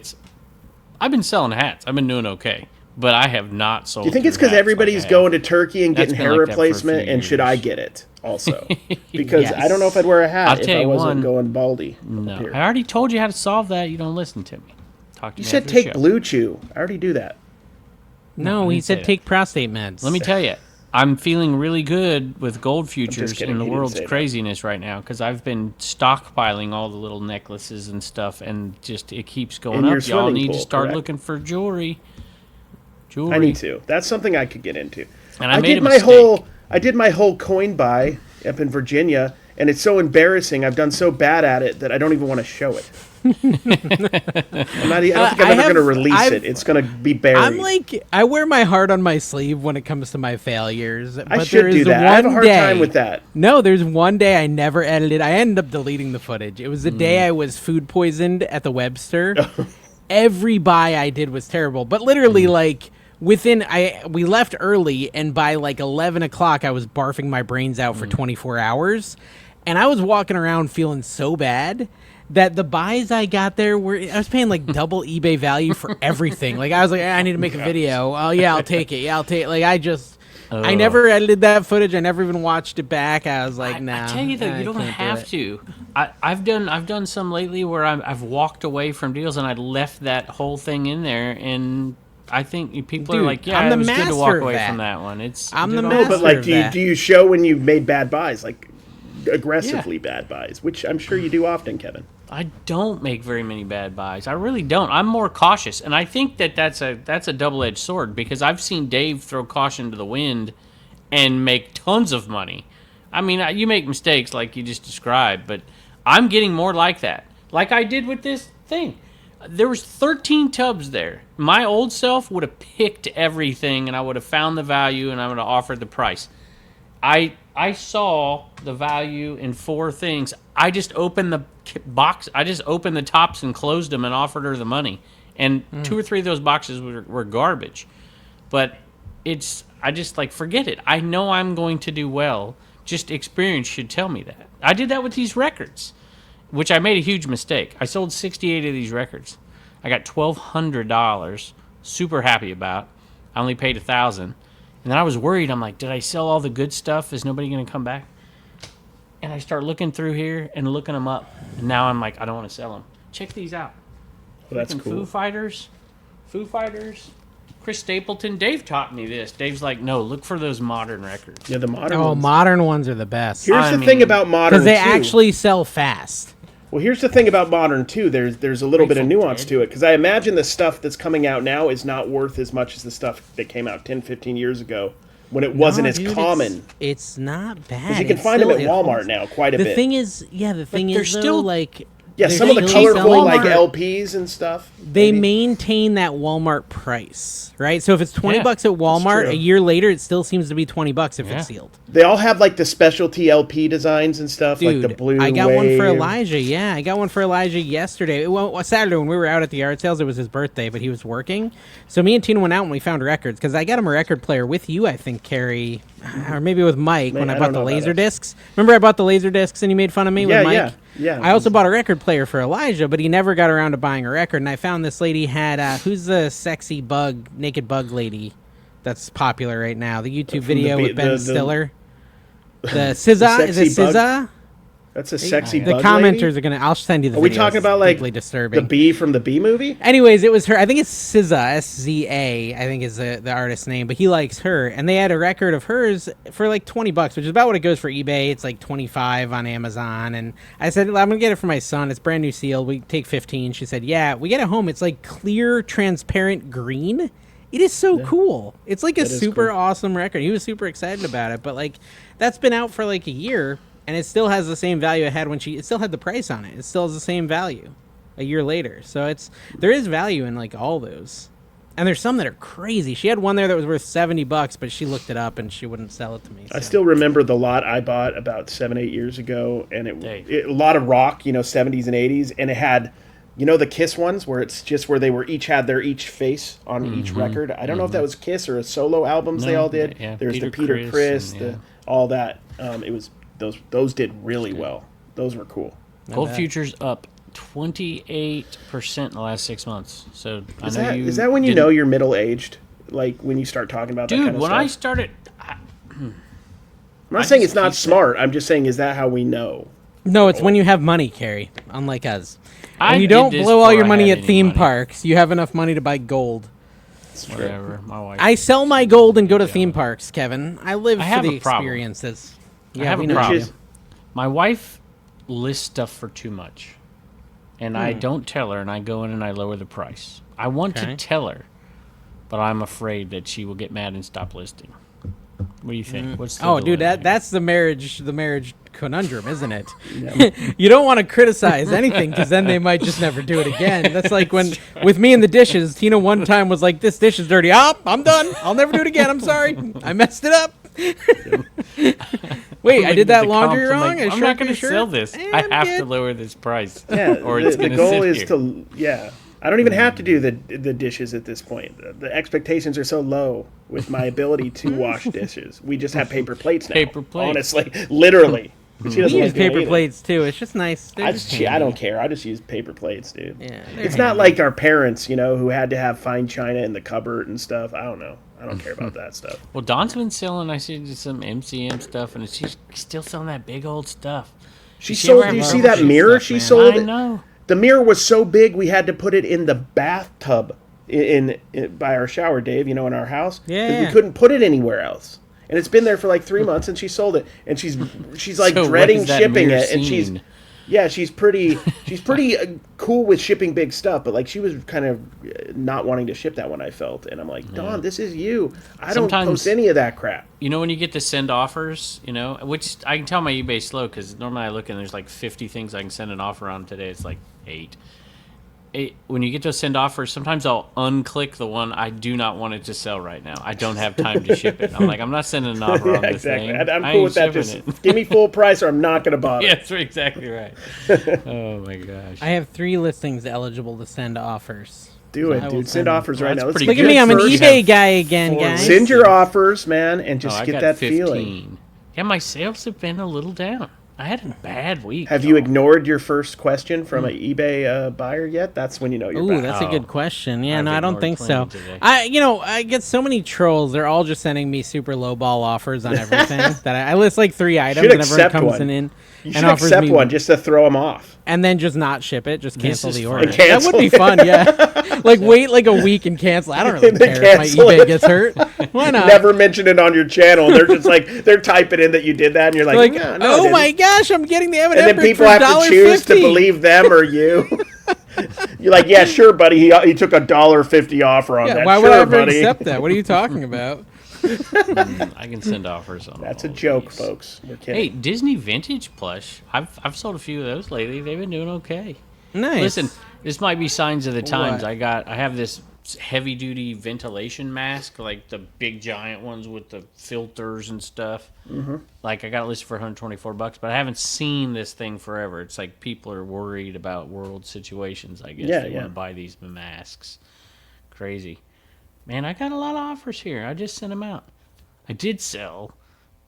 I've been selling hats. I've been doing okay, but I have not sold. Do you think it's through because hats everybody's like I going to have. Turkey and That's getting been hair like that for a replacement, few and should I years. get it also? Because Yes. I don't know if I'd wear a hat I'll if tell I you wasn't one. going baldy. No, up here. I already told you how to solve that. You don't listen to me. Talk to You me said after the take show. Blue Chew. I already do that. No, he didn't say said that. take prostate meds. Let me tell you, I'm feeling really good with gold futures kidding, in the he didn't world's say that. craziness right now because I've been stockpiling all the little necklaces and stuff, and just it keeps going In your up. Y'all swimming need pool, to start correct? looking for jewelry. I need to. That's something I could get into. And I made a did my mistake. whole coin buy up in Virginia, and it's so embarrassing. I've done so bad at it that I don't even want to show it. I don't think I'm ever going to release it. It's going to be buried. I'm like, I wear my heart on my sleeve when it comes to my failures. But I should do that. I have a hard time with that. No, there's one day I never edited. I ended up deleting the footage. It was the day I was food poisoned at the Webster. Every buy I did was terrible. But literally, like, we left early, and by like 11 o'clock, I was barfing my brains out for 24 hours. And I was walking around feeling so bad that the buys I got there I was paying like double eBay value for everything. Like, I was like, I need to make a video. Oh yeah, I'll take it. Yeah, I'll take it. Like, I never edited that footage. I never even watched it back. I was like, nah. I tell you though, you don't have to. I've done some lately where I've walked away from deals and I left that whole thing in there, and I think people are like, yeah, it was good to walk away from that one. I'm the master. But like, do you show when you've made bad buys, like aggressively bad buys, which I'm sure you do often, Kevin? I don't make very many bad buys. I really don't. I'm more cautious, and I think that's a double-edged sword, because I've seen Dave throw caution to the wind and make tons of money. I mean, you make mistakes like you just described, but I'm getting more like that. Like I did with this thing. There was 13 tubs there. My old self would have picked everything, and I would have found the value, and I would have offered the price. I saw the value in 4 things. I just opened the box. I just opened the tops and closed them and offered her the money. And 2 or 3 of those boxes were garbage. But I just like, forget it. I know I'm going to do well. Just experience should tell me that. I did that with these records, which I made a huge mistake. I sold 68 of these records. I got $1,200. Super happy about. I only paid $1,000. And then I was worried. I'm like, did I sell all the good stuff? Is nobody going to come back? And I start looking through here and looking them up. And now I'm like, I don't want to sell them. Check these out. Well, that's cool. Foo Fighters. Chris Stapleton. Dave taught me this. Dave's like, no, look for those modern records. Yeah, the modern ones. Modern ones are the best. Here's the thing about modern, because they actually sell fast. Well, here's the thing about modern, too. There's a little bit of nuance to it, because I imagine the stuff that's coming out now is not worth as much as the stuff that came out 10, 15 years ago when it wasn't as common. It's not bad. Because you can find them at Walmart now quite a bit. The thing is, they're still like... Yeah, some of the colorful like LPs and stuff. They maintain that Walmart price, right? So if it's $20 at Walmart, a year later it still seems to be $20 if it's sealed. They all have like the specialty LP designs and stuff, dude, like the blue. I got one for Elijah. Yeah, I got one for Elijah yesterday. Well, Saturday when we were out at the yard sales, it was his birthday, but he was working. So me and Tina went out and we found records, because I got him a record player with you, I think, Carrie, or maybe with Mike when I bought the laser discs. Remember I bought the laser discs and you made fun of me with Mike? Yeah. I also bought a record player for Elijah, but he never got around to buying a record. And I found this lady had who's the sexy naked bug lady that's popular right now? The YouTube video with Ben Stiller. The SZA, is it SZA? That's a sexy bug. The commenters lady? are gonna. I'll send you the. Are videos. we talking about like disturbing. the bee from the Bee movie? Anyways, it was her. I think it's SZA, SZA. I think is the artist's name, but he likes her, and they had a record of hers for like $20, which is about what it goes for eBay. It's like 25 on Amazon, and I said I'm gonna get it for my son. It's brand new sealed. We take 15. She said, yeah. We get it home. It's like clear, transparent green. It is so cool. It's like a super awesome record. He was super excited about it, but like that's been out for like a year. And it still has the same value it had when it still had the price on it. It still has the same value a year later. So there is value in like all those. And there's some that are crazy. She had one there that was worth $70, but she looked it up and she wouldn't sell it to me. So. I still remember the lot I bought about 7-8 years ago, and it a lot of rock, 70s and 80s, and it had, the Kiss ones where it's just where they were each face on each record. I don't know if that was Kiss or a solo albums they all did. Yeah, There's the Peter Criss, all that. It was. Those did really well. Those were cool. Gold futures up 28% in the last 6 months. So is that when you know you're middle aged? Like when you start talking about that kind of stuff? Dude, when I started, I'm not saying it's not smart. I'm just saying, is that how we know? No, it's when you have money, Carrie. Unlike us, and you don't blow all your money at theme parks. You have enough money to buy gold. Whatever. My wife. I sell my gold and go to theme parks, Kevin. I live for the experiences. I have a problem. My wife lists stuff for too much, and I don't tell her, and I go in and I lower the price. I want to tell her, but I'm afraid that she will get mad and stop listing. What do you think? What's the dude, that's the marriage conundrum, isn't it? You don't want to criticize anything because then they might just never do it again. That's like when with me and the dishes. Tina one time was like, "This dish is dirty. Oh, I'm done. I'll never do it again. I'm sorry. I messed it up." Wait, I did that laundry wrong. I'm not going to sell this. I have to lower this price. Yeah, or it's the going goal sit is here. to I don't even have to do the dishes at this point. The expectations are so low with my ability to wash dishes. We just have paper plates now. Paper plates. Honestly, literally. She We doesn't use like doing paper either. plates too. It's just nice. They're I just don't handy. care. I just use paper plates, dude. Yeah, It's they're not handy. like our parents, who had to have fine china in the cupboard and stuff. I don't know. I don't care about that stuff. Well, Dawn's been selling, I see some MCM stuff, and she's still selling that big old stuff. She Does she sold. ever Do you have see rubber that sheet mirror stuff, she man? sold? I know. The mirror was so big we had to put it in the bathtub in by our shower, Dave. In our house. 'Cause Yeah. we couldn't put it anywhere else. And it's been there for like 3 months, and she sold it. And she's like So what dreading is that shipping mirror it, and scene? she's pretty cool with shipping big stuff, but like she was kind of not wanting to ship that one. I felt, and I'm like, Dawn, this is you. I don't Sometimes- post any of that crap. When you get to send offers, which I can tell my eBay's slow because normally I look and there's like 50 things I can send an offer on. Today it's like 8. When you get to send offers, sometimes I'll unclick the one I do not want it to sell right now. I don't have time to ship it. I'm like, I'm not sending an offer on this Exactly. thing. I'm I cool ain't with that. shipping Just give me full price, or I'm not gonna bother. Yeah, that's exactly right. Oh my gosh. I have 3 listings eligible to send offers. Do I it, will dude. send Send them. offers Well, right that's now. Let's pretty Look at good me, I'm an first. eBay guy again, 4 guys. Send your offers, man, and Oh, just I get got that 15. feeling. Yeah, my sales have been a little down. I had a bad week. Have you y'all. ignored your first question from an eBay buyer yet? That's when you know you're Ooh, back. that's a good question. Yeah, I've no, I don't ignored think so. plenty today. I get so many trolls. They're all just sending me super low ball offers on everything. that I list like 3 items, Should and everyone accept comes one. in You and should offers accept me one just to throw them off. and then just not ship it. Just cancel is the fun. order. And That cancel would be fun. Yeah, like wait like a week and cancel. I don't really And then care if my cancel eBay it. gets hurt. Why not? Never mention it on your channel. And they're just like they're typing in that you did that, and you're like, Like, no, I oh didn't." my gosh, I'm getting the M&M And then brick people for have to choose to $1.50. believe them or you. You're like, yeah, sure, buddy. He took $1.50 offer on Yeah, that. why sure, would I ever buddy. accept that? What are you talking about? I can send offers on. That's a all of joke, these. folks. We're kidding. Hey, Disney vintage plush. I've sold a few of those lately. They've been doing okay. Nice. Listen, this might be signs of the times. What? I have this heavy duty ventilation mask, like the big giant ones with the filters and stuff. Mm-hmm. Like I got it listed for $124, but I haven't seen this thing forever. It's like people are worried about world situations. I guess Yeah, they yeah. want to buy these masks. Crazy, man. I got a lot of offers here. I just sent them out. I did sell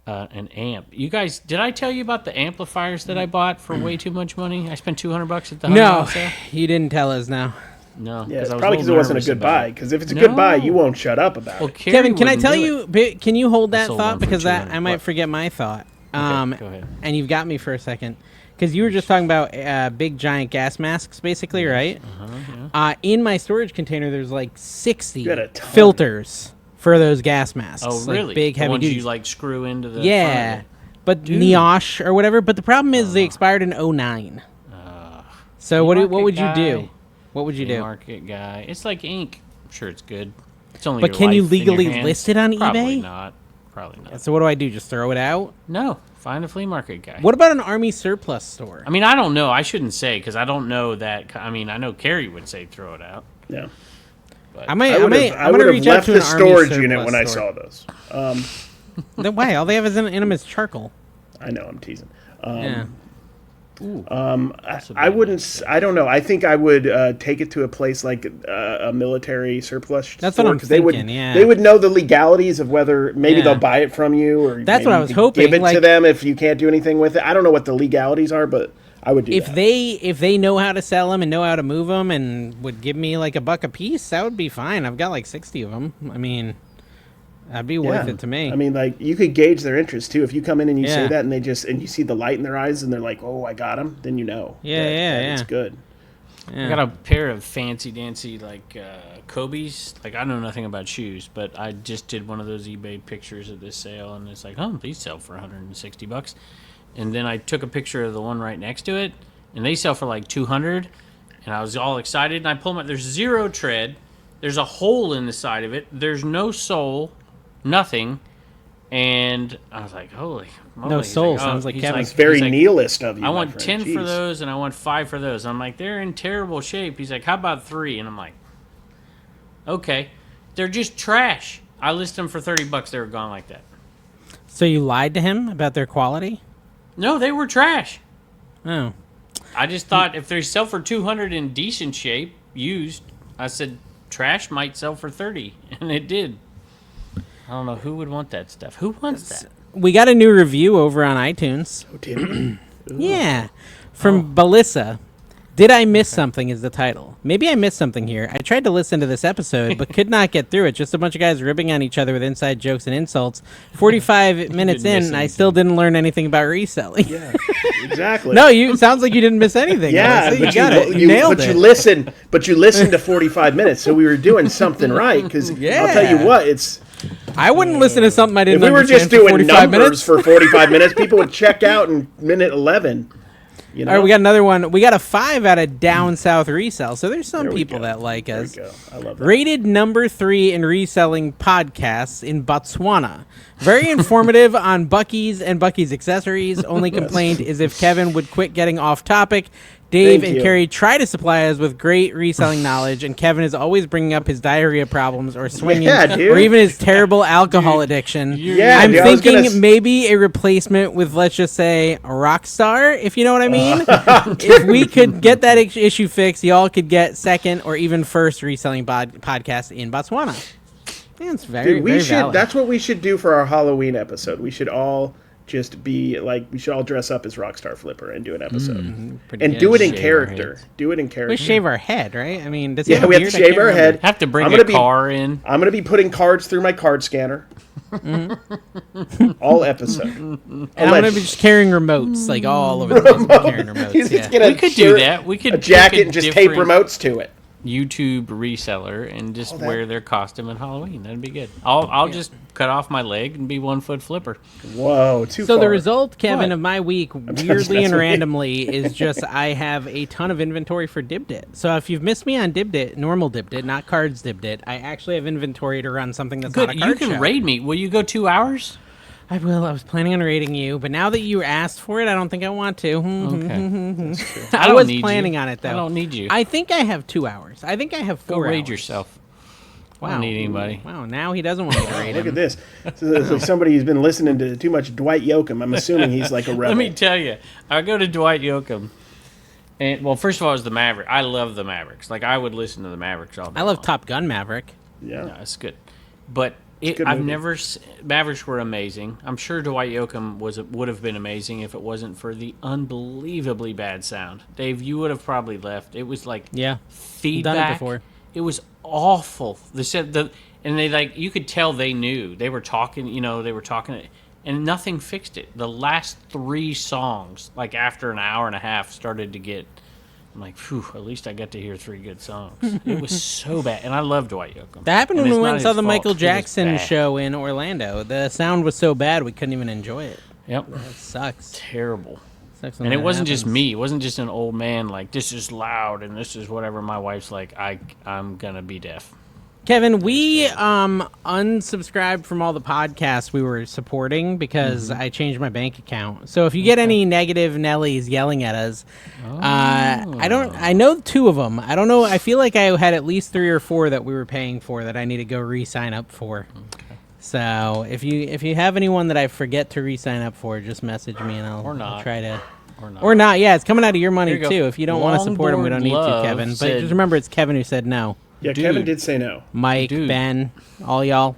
an amp. You guys, did I tell you about the amplifiers that I bought for way too much money? I spent $200 at the No, $100 sale. you didn't tell us now. No, Yeah, it's I was probably a because little it wasn't a nervous good about buy. it. Because if it's a good buy, No. you won't shut up about Well, it. Carrie Kevin, can I wouldn't tell do you? it. Can you hold that sold thought one for because I 200. might What? forget my thought. Go ahead. And you've got me for a second because you were just talking about big giant gas masks, basically, right? In my storage container, there's like 60 You had a ton. filters for those gas masks. Oh, like really? big The heavy ones duty. you like screw into the Yeah, front but Niosh or whatever. But the problem is they expired in 09. So what Market would you guy. do? What would you of it. do? Market guy. It's like ink. I'm sure it's good. It's only. But your can you life in your legally hands. list it on Probably eBay? not. Probably not. So what do I do? Just throw it out? No. Find a flea market guy. What about an army surplus store? I mean, I don't know. I shouldn't say because I don't know that. I mean, I know Carrie would say throw it out. Yeah. I might. I would have I'm gonna reach out left to the an army storage surplus unit when I store. saw those. Why? All they have is in them is charcoal. I know, I'm teasing. Yeah. I wouldn't. I don't know. I think I would take it to a place like a military surplus. That's what store, I'm 'cause they would, thinking, yeah. they would know the legalities of whether maybe Yeah. they'll buy it from you, or That's maybe what I you was could hoping, Give it to like- them if you can't do anything with it. I don't know what the legalities are, but I would do If that. they know how to sell them and know how to move them and would give me like $1 a piece, that would be fine. I've got like 60 of them. I mean, that'd be worth it to me. I mean, like you could gauge their interest too. If you come in and you say Yeah. that, and you see the light in their eyes, and they're like, "Oh, I got them," then you know. Yeah, that it's yeah. good. I got a pair of fancy dancy like Kobe's. Like I know nothing about shoes, but I just did one of those eBay pictures of this sale, and it's like, oh, these sell for $160. And then I took a picture of the one right next to it, and they sell for like $200. And I was all excited, and I pulled my. There's 0 tread. There's a hole in the side of it. There's no sole, nothing. And I was like, holy moly. No He's soul. like, Sounds like he's Kevin's It's very he's like, nihilist of you. I my want friend. 10 for Jeez. those and I want 5 for those. I'm like, they're in terrible shape. He's like, how about 3? And I'm like, okay. They're just trash. I listed them for $30. They were gone like that. So you lied to him about their quality? No, they were trash. Oh. I just thought if they sell for 200 in decent shape, used, I said trash might sell for 30, and it did. I don't know who would want that stuff. Who wants that? We got a new review over on iTunes. Oh, did we? Yeah. From Belissa. Did I miss something is the title. Maybe I missed something here. I tried to listen to this episode, but could not get through it. Just a bunch of guys ribbing on each other with inside jokes and insults. 45 minutes didn't miss in, I still didn't learn anything about reselling. Yeah, exactly. No, you sounds like you didn't miss anything. Yeah, Melissa. but you got it. You nailed but it. you listened to 45 minutes, so we were doing something right. Because I'll tell you what, it's I wouldn't listen to something I if didn't we were understand just for doing 45 numbers minutes. for 45 minutes, people would check out in minute 11. You know? All right, we got another one. We got a 5 out of Down South Resell. So there's some There we people go. that like There we us. go. I love that. Rated number 3 in reselling podcasts in Botswana. Very informative on Buc-ee's and Buc-ee's accessories. Only complaint is if Kevin would quit getting off topic. Dave Thank and you. Carrie try to supply us with great reselling knowledge, and Kevin is always bringing up his diarrhea problems or swinging, Yeah, dude. or even his terrible alcohol addiction. Yeah, I'm dude, I was thinking gonna maybe a replacement with, let's just say, a rock star, if you know what I mean. If we could get that issue fixed, y'all could get second or even first reselling podcast in Botswana. Yeah, it's very, Dude, we very should. valid. That's what we should do for our Halloween episode. We should all just be like, we should all dress up as Rockstar Flipper and do an episode, Pretty and good. do it in Shave our character. heads. Do it in character. We shave our head, right? I mean, does he Yeah, have a we have beard? to I shave can't our remember. head. Have to bring I'm a gonna be- car in. I'm gonna be putting cards through my card scanner. All episode. And I'm gonna be just carrying remotes, like all over the place. Carrying remotes. He's Yeah. just gonna We could do that. We could a pick jacket a and just tape different remotes to it. YouTube reseller and just that- wear their costume in Halloween. That'd be good. I'll just cut off my leg and be 1 foot flipper. Whoa, too So far. the result, Kevin, What? of my week, just weirdly and messing with you. randomly, is just I have a ton of inventory for Dibdit. So if you've missed me on Dibdit, normal Dibdit, not cards Dibdit, I actually have inventory to run something that's not Good. a card You can show. raid me. Will you go 2 hours? I will. I was planning on rating you, but now that you asked for it, I don't think I want to. Okay. I don't was need planning you. on it though. I don't need you. I think I have 2 hours. I think I have 4 Go raid hours. yourself. I Wow. don't need anybody. Wow. Now he doesn't want me to raid Look him. at this. So it's like somebody who's been listening to too much Dwight Yoakam. I'm assuming he's like a rebel. Let me tell you, I go to Dwight Yoakam, and well, first of all, it's the Maverick. I love the Mavericks. Like I would listen to the Mavericks all day. I love long. Top Gun Maverick. Yeah. Yeah, it's good, but a good I've movie. never Mavericks were amazing. I'm sure Dwight Yoakam would have been amazing if it wasn't for the unbelievably bad sound. Dave, you would have probably left. It was like Yeah. feedback. Done it before. It was awful. They said and they like you could tell they knew they were talking. You know, they were talking, and nothing fixed it. The last 3 songs, like after an hour and a half, started to get. I'm like, phew, at least I got to hear 3 good songs. It was so bad, and I love Dwight Yoakam. That happened And when it's we not went and saw his the fault. Michael It was Jackson bad. show in Orlando. The sound was so bad we couldn't even enjoy it. Yep, It sucks. terrible. Sucks when And it that wasn't just happens. me. It wasn't just an old man like this is loud and this is whatever. My wife's like, I'm gonna be deaf. Kevin, we unsubscribed from all the podcasts we were supporting because Mm-hmm. I changed my bank account. So if you get any negative Nellies yelling at us, I know 2 of them. I don't know. I feel like I had at least 3 or 4 that we were paying for that I need to go re-sign up for. So if you have anyone that I forget to re-sign up for, just message me and Or I'll not. try to. Or not. Or not. Yeah, it's coming out of your money Here you go. too. If you don't want to support him, we don't need to, Longboard Kevin. But said- just remember, it's Kevin who said no. Yeah, Dude. Kevin did say no. Mike, Dude. Ben, all y'all.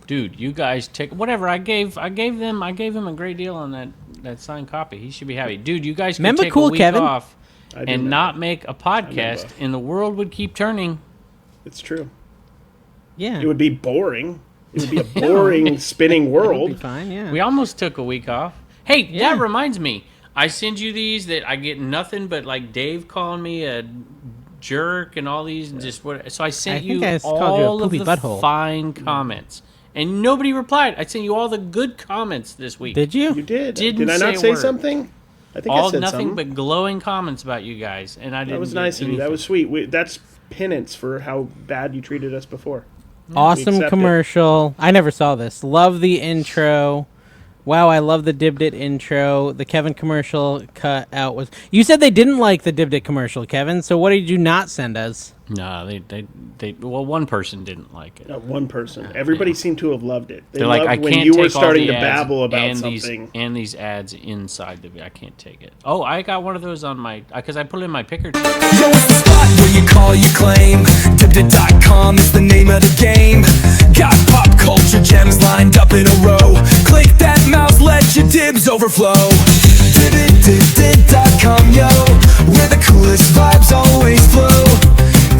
Dude, you guys take whatever. I gave him a great deal on that signed copy. He should be happy. Dude, you guys could Remember take Cool a week Kevin? off I do and know. not make a podcast, both. and the world would keep turning. It's true. Yeah. It would be boring. It would be a boring, spinning It'll be world. fine, yeah. We almost took a week off. Hey, Yeah. that reminds me. I send you these that I get nothing but like Dave calling me a jerk and all these and just what. So I sent I think you I just called you a all of poopy the butthole. fine comments, and nobody replied. I sent you all the good comments this week. Did you? You did. Didn't Did I say not a say word. something? I think I all said nothing something. but glowing comments about you guys, and I didn't. That was get nice of you. That anything. was sweet. That's penance for how bad you treated us before. Awesome Accept it. commercial. I never saw this. Love the intro. Wow, I love the Dibbed It intro. The Kevin commercial cut out was... You said they didn't like the Dibbed It commercial, Kevin, so what did you not send us? No, they well, one person didn't like it. One person. Everybody seemed to have loved it. They They're like, loved I when can't you take were all starting the to ads babble about and something. these ads inside the. I can't take it. Oh, I got one of those on my because I put it in my picker. Yo, it's the spot where you call your claim. Dibdit.com is the name of the game. Got pop culture gems lined up in a row. Click that mouse, let your dibs overflow. Dibdit.com, yo, where the coolest vibes always flow.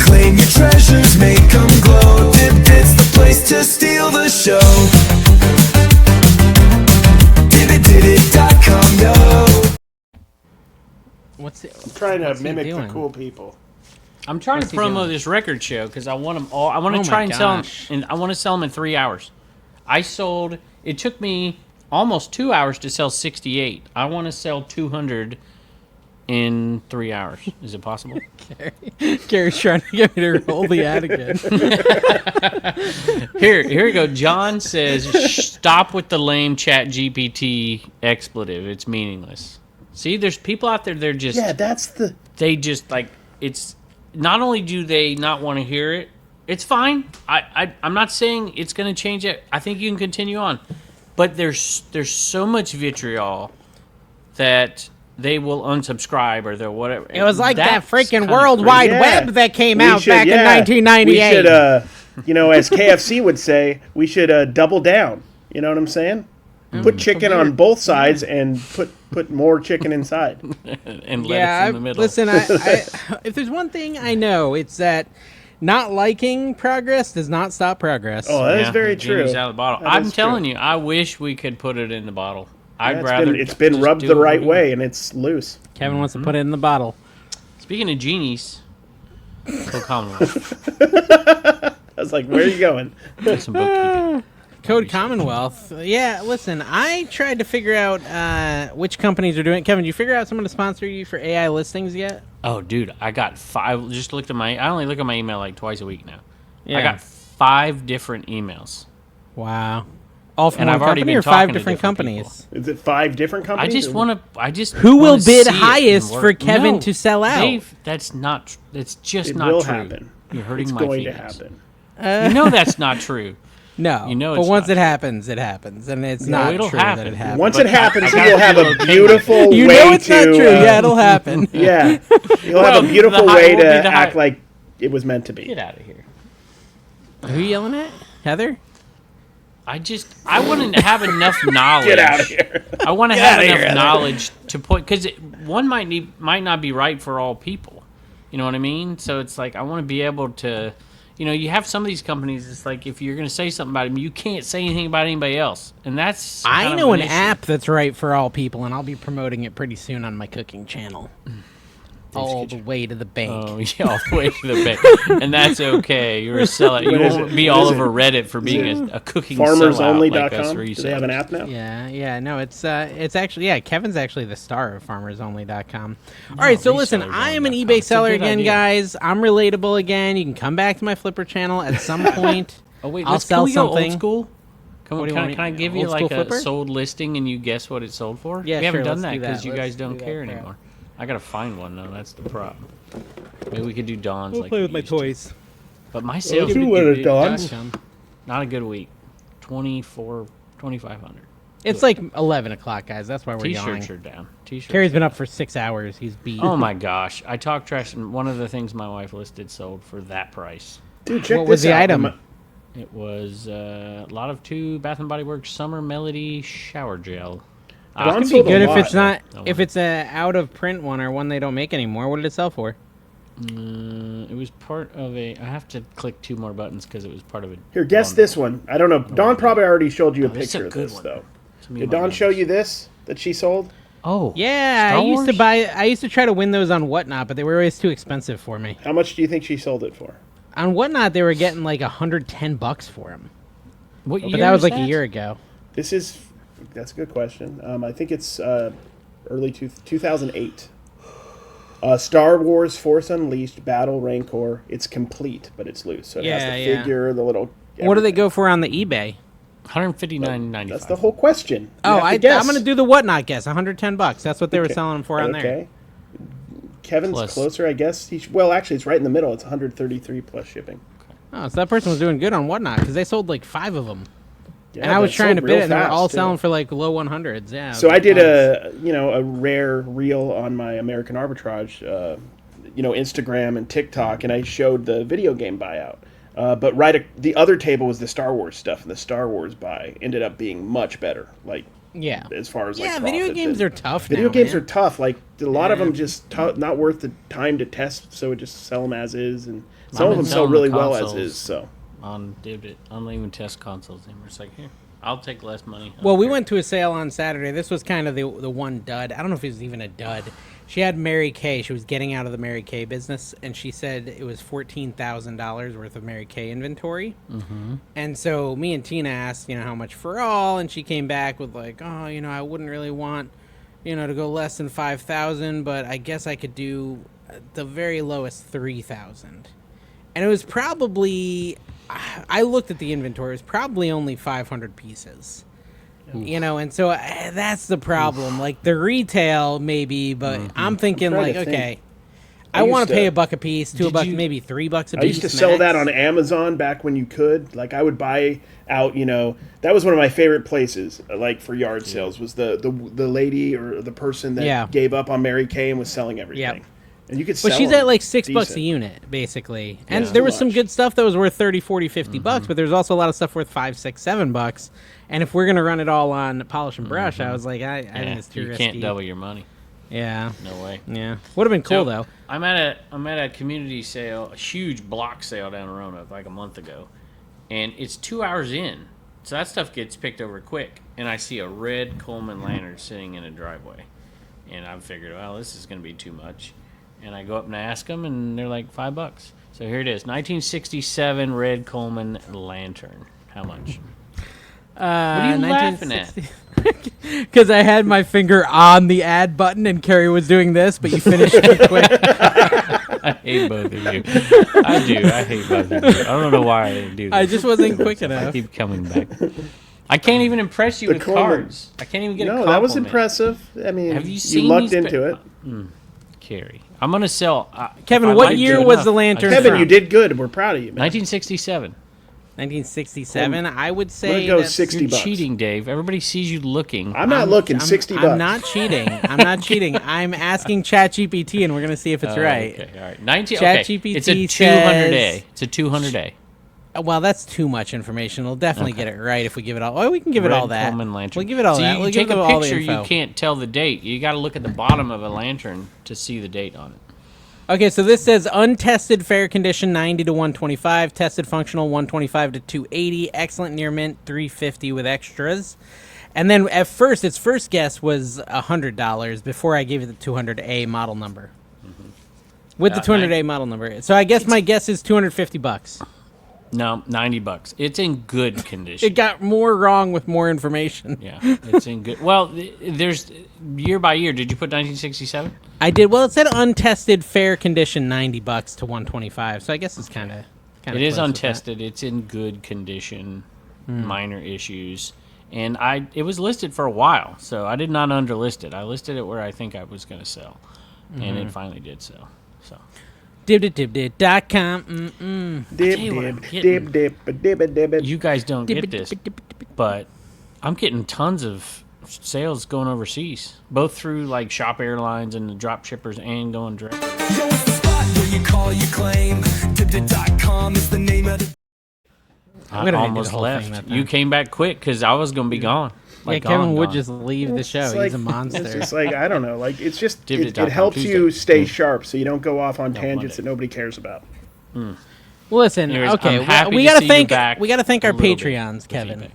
Claim your treasures, make them glow. Dibdit's the place to steal the show. Dibdit.com, yo. What's it? I'm trying to what's he mimic the doing? cool people. I'm trying What's to he promo doing? this record show because I want them all. I want to Oh try my and sell them, gosh. and I want to sell them in 3 hours. I sold. It took me almost 2 hours to sell 68. I want to sell 200 in 3 hours. Is it possible? Gary's trying to get me to roll the ad again. Here we go. John says, "Stop with the lame Chat GPT expletive. It's meaningless." See, there's people out there. They're just Yeah, that's the... they just like it's. Not only do they not want to hear it, it's fine. I'm not saying it's going to change it. I think you can continue on, but there's so much vitriol that they will unsubscribe or they'll whatever. It was like that That's freaking kinda World crazy. Wide Yeah. Web that came We out should- back in yeah. 1998. We should, as KFC would say, we should double down. You know what I'm saying? Put chicken on both sides and put more chicken inside. and Yeah, lettuce in the middle. listen, I, if there's one thing I know, it's that not liking progress does not stop progress. Oh, that is very the genie's true. out of the bottle. That I'm is telling true. you, I wish we could put it in the bottle. I'd Yeah, rather it's been just rubbed do the what right we're way doing. and it's loose. Kevin wants to put it in the bottle. Speaking of genies, go Commonwealth. I was like, where are you going? Do some bookkeeping. Code Commonwealth. Yeah, listen, I tried to figure out which companies are doing it. Kevin, did you figure out someone to sponsor you for AI listings yet? Oh, dude, I got 5. Just looked at my. I only look at my email like twice a week now. Yeah. I got 5 different emails. Wow. All from And one I've already company been or 5 talking to different different companies? Is it 5 different I companies? just or- want to. I just Who will wanna bid see it highest and for work. Kevin No, to sell out? Dave, that's not. It's just It not will true. happen. You're hurting It's my going to feelings. happen. You know that's not true. No. You know but it's once not it true. happens, it happens. And it's not it'll true happen. that it happens. Once But it happens, I you gotta will have feel a okay. beautiful You way know it's to... not true. Yeah, it'll happen. Yeah. You'll Well, have a beautiful the high- way will to be the high- act like it was meant to be. Get out of here. Who are you yelling at? Heather? I want to have enough knowledge. Get out of here. I want to Get have outta here, enough Heather. knowledge to put because one might not be right for all people. You know what I mean? So it's like I want to be able to, you have some of these companies. It's like if you're going to say something about them, you can't say anything about anybody else, and that's I kind of know an issue. app that's right for all people, and I'll be promoting it pretty soon on my cooking channel. All the way to the bank. Oh, yeah, all the way to the bank, and that's okay. You're a sellout. You What is won't it? be What all is over it? Reddit for being a cooking sellout like us FarmersOnly.com. Do they have an resellers. app now? Yeah, no, it's actually, Kevin's actually the star of FarmersOnly.com. All right, so listen, I am an resellersonly.com. eBay It's a seller good again, idea. guys. I'm relatable again. You can come back to my Flipper channel at some point. Oh wait, I'll can sell we go something. old school? Can, What do you can, want me- can I give old you like school a Flipper? sold listing and you guess what it sold for? Yeah, we haven't sure, done let's that do that. because you Let's guys don't do that care crap. anymore. I gotta find one though. That's the problem. Maybe we could do Dawn's. We'll like play we with my used to. toys. But my sales do one at Dawn's. not a good week. 2,500. It's like 11 o'clock, guys. That's why we're yawning. T-shirts are down. T-shirts. Carrie's been up for 6 hours. He's beat. Oh my gosh! I talked trash, and one of the things my wife listed sold for that price. Dude, check What this was the out. item? It was a lot of 2 Bath and Body Works Summer Melody shower gel. Dawn It'd be sold a good if lot. it's not That if one. it's a out of print one or one they don't make anymore. What did it sell for? It was part of a. I have to click 2 more buttons because it was part of a. Here, guess this one. I don't know. Dawn probably already showed you a this is a picture of good this, one. though. To me, Did my Dawn God. show you this that she sold? Oh Yeah, Star I used to Wars? buy. I used to try to win those on Whatnot, but they were always too expensive for me. How much do you think she sold it for? On Whatnot, they were getting like $110 for them, What but year that was like that? a year ago. This is... That's a good question. I think it's early 2008. Star Wars Force Unleashed Battle Rancor. It's complete, but it's loose. So it has Yeah, the yeah. figure, the little What do they go for on the eBay? $159.95. That's the whole question. You Oh, have to I'm guess. going to do the whatnot guess. $110. That's what they were selling them for on there. Okay. Kevin's Plus. closer, I guess. Well, actually, it's right in the middle. It's 133 plus shipping. Oh, so that person was doing good on whatnot because they sold like 5 of them. Yeah, And I was that trying to sold bid real it, and they were all fast, too. selling for like low 100s. Yeah. So I did nice. a rare reel on my American Arbitrage, Instagram and TikTok, and I showed the video game buyout. But the other table was the Star Wars stuff, and the Star Wars buy ended up being much better. Like, Yeah. as far as Yeah, like video profit. games are tough Video now, games man. are tough. Like a lot of Yeah. them just not worth the time to test, so we just sell them as is, and I've some of been them sell selling really the well as consoles. is. So On Divot. I don't even test consoles anymore. It's like, here, I'll take less money. I Well, don't we care. went to a sale on Saturday. This was kind of the one dud. I don't know if it was even a dud. She had Mary Kay. She was getting out of the Mary Kay business, and she said it was $14,000 worth of Mary Kay inventory. Mm-hmm. And so me and Tina asked, how much for all, and she came back with like, oh, I wouldn't really want, to go less than 5,000, but I guess I could do the very lowest 3,000. And it was probably, I looked at the inventory, it was probably only 500 pieces. And so that's the problem. Like the retail, maybe, but I'm thinking trying like, to think. okay, I I used want to to- pay $1 a piece, $2 you- maybe $3 a piece. I used to sell that max. on Amazon back when you could. Like I would buy out. That was one of my favorite places. Like for yard sales, was the lady or the person that Yeah. gave up on Mary Kay and was selling everything. Yep. And you could sell But she's them at like $6 a decent. unit, basically. And Yeah. there Too was some much. good stuff that was worth 30, 40, 50 bucks, but there's also a lot of stuff worth $5, $6, $7. And if we're gonna run it all on polish and brush, I was like, I think it's too you risky. can't double your money. Yeah, No way. yeah. Would have been cool So, though. I'm at a community sale, a huge block sale down in Roanoke like a month ago, and it's 2 hours in, so that stuff gets picked over quick. And I see a red Coleman lantern sitting in a driveway, and I figured, well, this is going to be too much. And I go up and ask them, and they're like $5. So here it is, 1967 red Coleman lantern. How much? What are you laughing at? Because I had my finger on the add button and Carrie was doing this, but you finished it quick. I hate both of you. I do. I hate both of you. I don't know why I do this. I just wasn't quick I enough. keep coming back. I can't even impress you The with Coleman. cards. I can't even get a No, compliment. that was impressive. I mean, Have you seen lucked these into it. Carrie, I'm gonna sell. Kevin, if I what like year you was enough, the lantern I- Kevin, from? you did good. We're proud of you, man. 1967. 1967. I would I'm say gonna go that's- 60 You're bucks. cheating, Dave. Everybody sees you looking. I'm not looking. 60 bucks. I'm not cheating. I'm not cheating. I'm asking ChatGPT, and we're gonna see if it's right. Okay, all right. 19. Okay, ChatGPT it's a 200A. says- It's a 200A. Well, that's too much information. We'll definitely get it right if we give it all. Oh, we can give it Red all that. Coleman lantern. We'll give it all so that. You We'll take give a it all the picture, info. you can't tell the date. You got to look at the bottom of a lantern to see the date on it. Okay, so this says untested fair condition 90 to 125, tested functional 125 to 280, excellent near mint 350 with extras. And then at first, its first guess was $100 before I gave it the 200A model number. With the 200A model number. So I guess my guess is $250. No, $90. It's in good condition. It got more wrong with more information. Yeah, it's in good. Well, there's year by year. Did you put 1967? I did. Well, it said untested fair condition $90 to 125. So I guess it's kind of It is untested. It's in good condition. Minor issues, and it was listed for a while, so I did not underlist it. I listed it where I think I was going to sell, and it finally did sell. So. Dib.com. Dip, tell you what I'm dip, getting. dip. You guys don't get this, but I'm getting tons of sales going overseas, both through like Shop Airlines and the drop shippers, and going direct. Yo, it's the spot where you call, you claim. Dip.com is the name of the... I gonna redo the almost whole thing left. that You time. came back quick because I was going to be gone. Yeah, Like, Kevin would gone. just leave the show. It's He's like- a monster. It's just like, I don't know. Like, it's just, it Divot.com helps Tuesday. you stay sharp so you don't go off on tangents Monday. that nobody cares about. Listen, Anyways, okay, I'm happy we to gotta see you thank back we gotta thank a our little bit Patreons, with Kevin. eBay.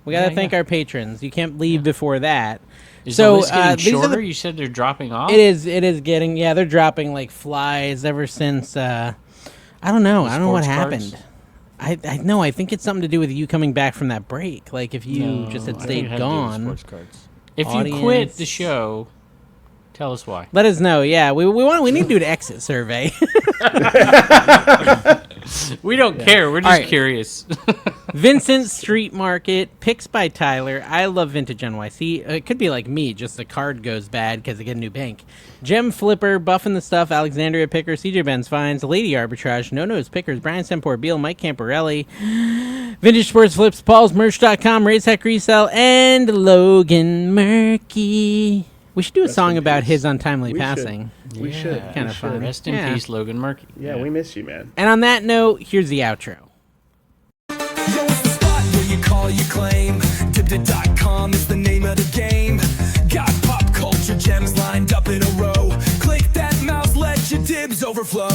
We gotta Yeah, thank yeah. our patrons. You can't leave before that. Is So, the list getting these are shorter? the- You said they're dropping off? It is getting they're dropping like flies ever since I don't know. I don't know what sports cards? happened. I know. I think it's something to do with you coming back from that break. Like if you No, just had I think it stayed had to do with gone. sports cards. If you quit the show, tell us why. Let us know. Yeah, we need to do an exit survey. We don't care. We're just All right. curious. Vincent Street Market, picks by Tyler. I love vintage NYC. It could be like me, just the card goes bad because I get a new bank. Gem Flipper, Buffin' the Stuff, Alexandria Picker, CJ Benz Finds, Lady Arbitrage, No Nose Pickers, Brian Sempor, Beal, Mike Camporelli, Vintage Sports Flips, Paulsmerch.com, Racehack Resell, and Logan Murky. We should do a song about his untimely passing. We should. Kind of fun. Rest in Yeah. peace, Logan Murky. Yeah, we miss you, man. And on that note, here's the outro. Yo, it's the spot where you call your claim. Dibdit.com is the name of the game. Got pop culture gems lined up in a row. Click that mouse, let your dibs overflow.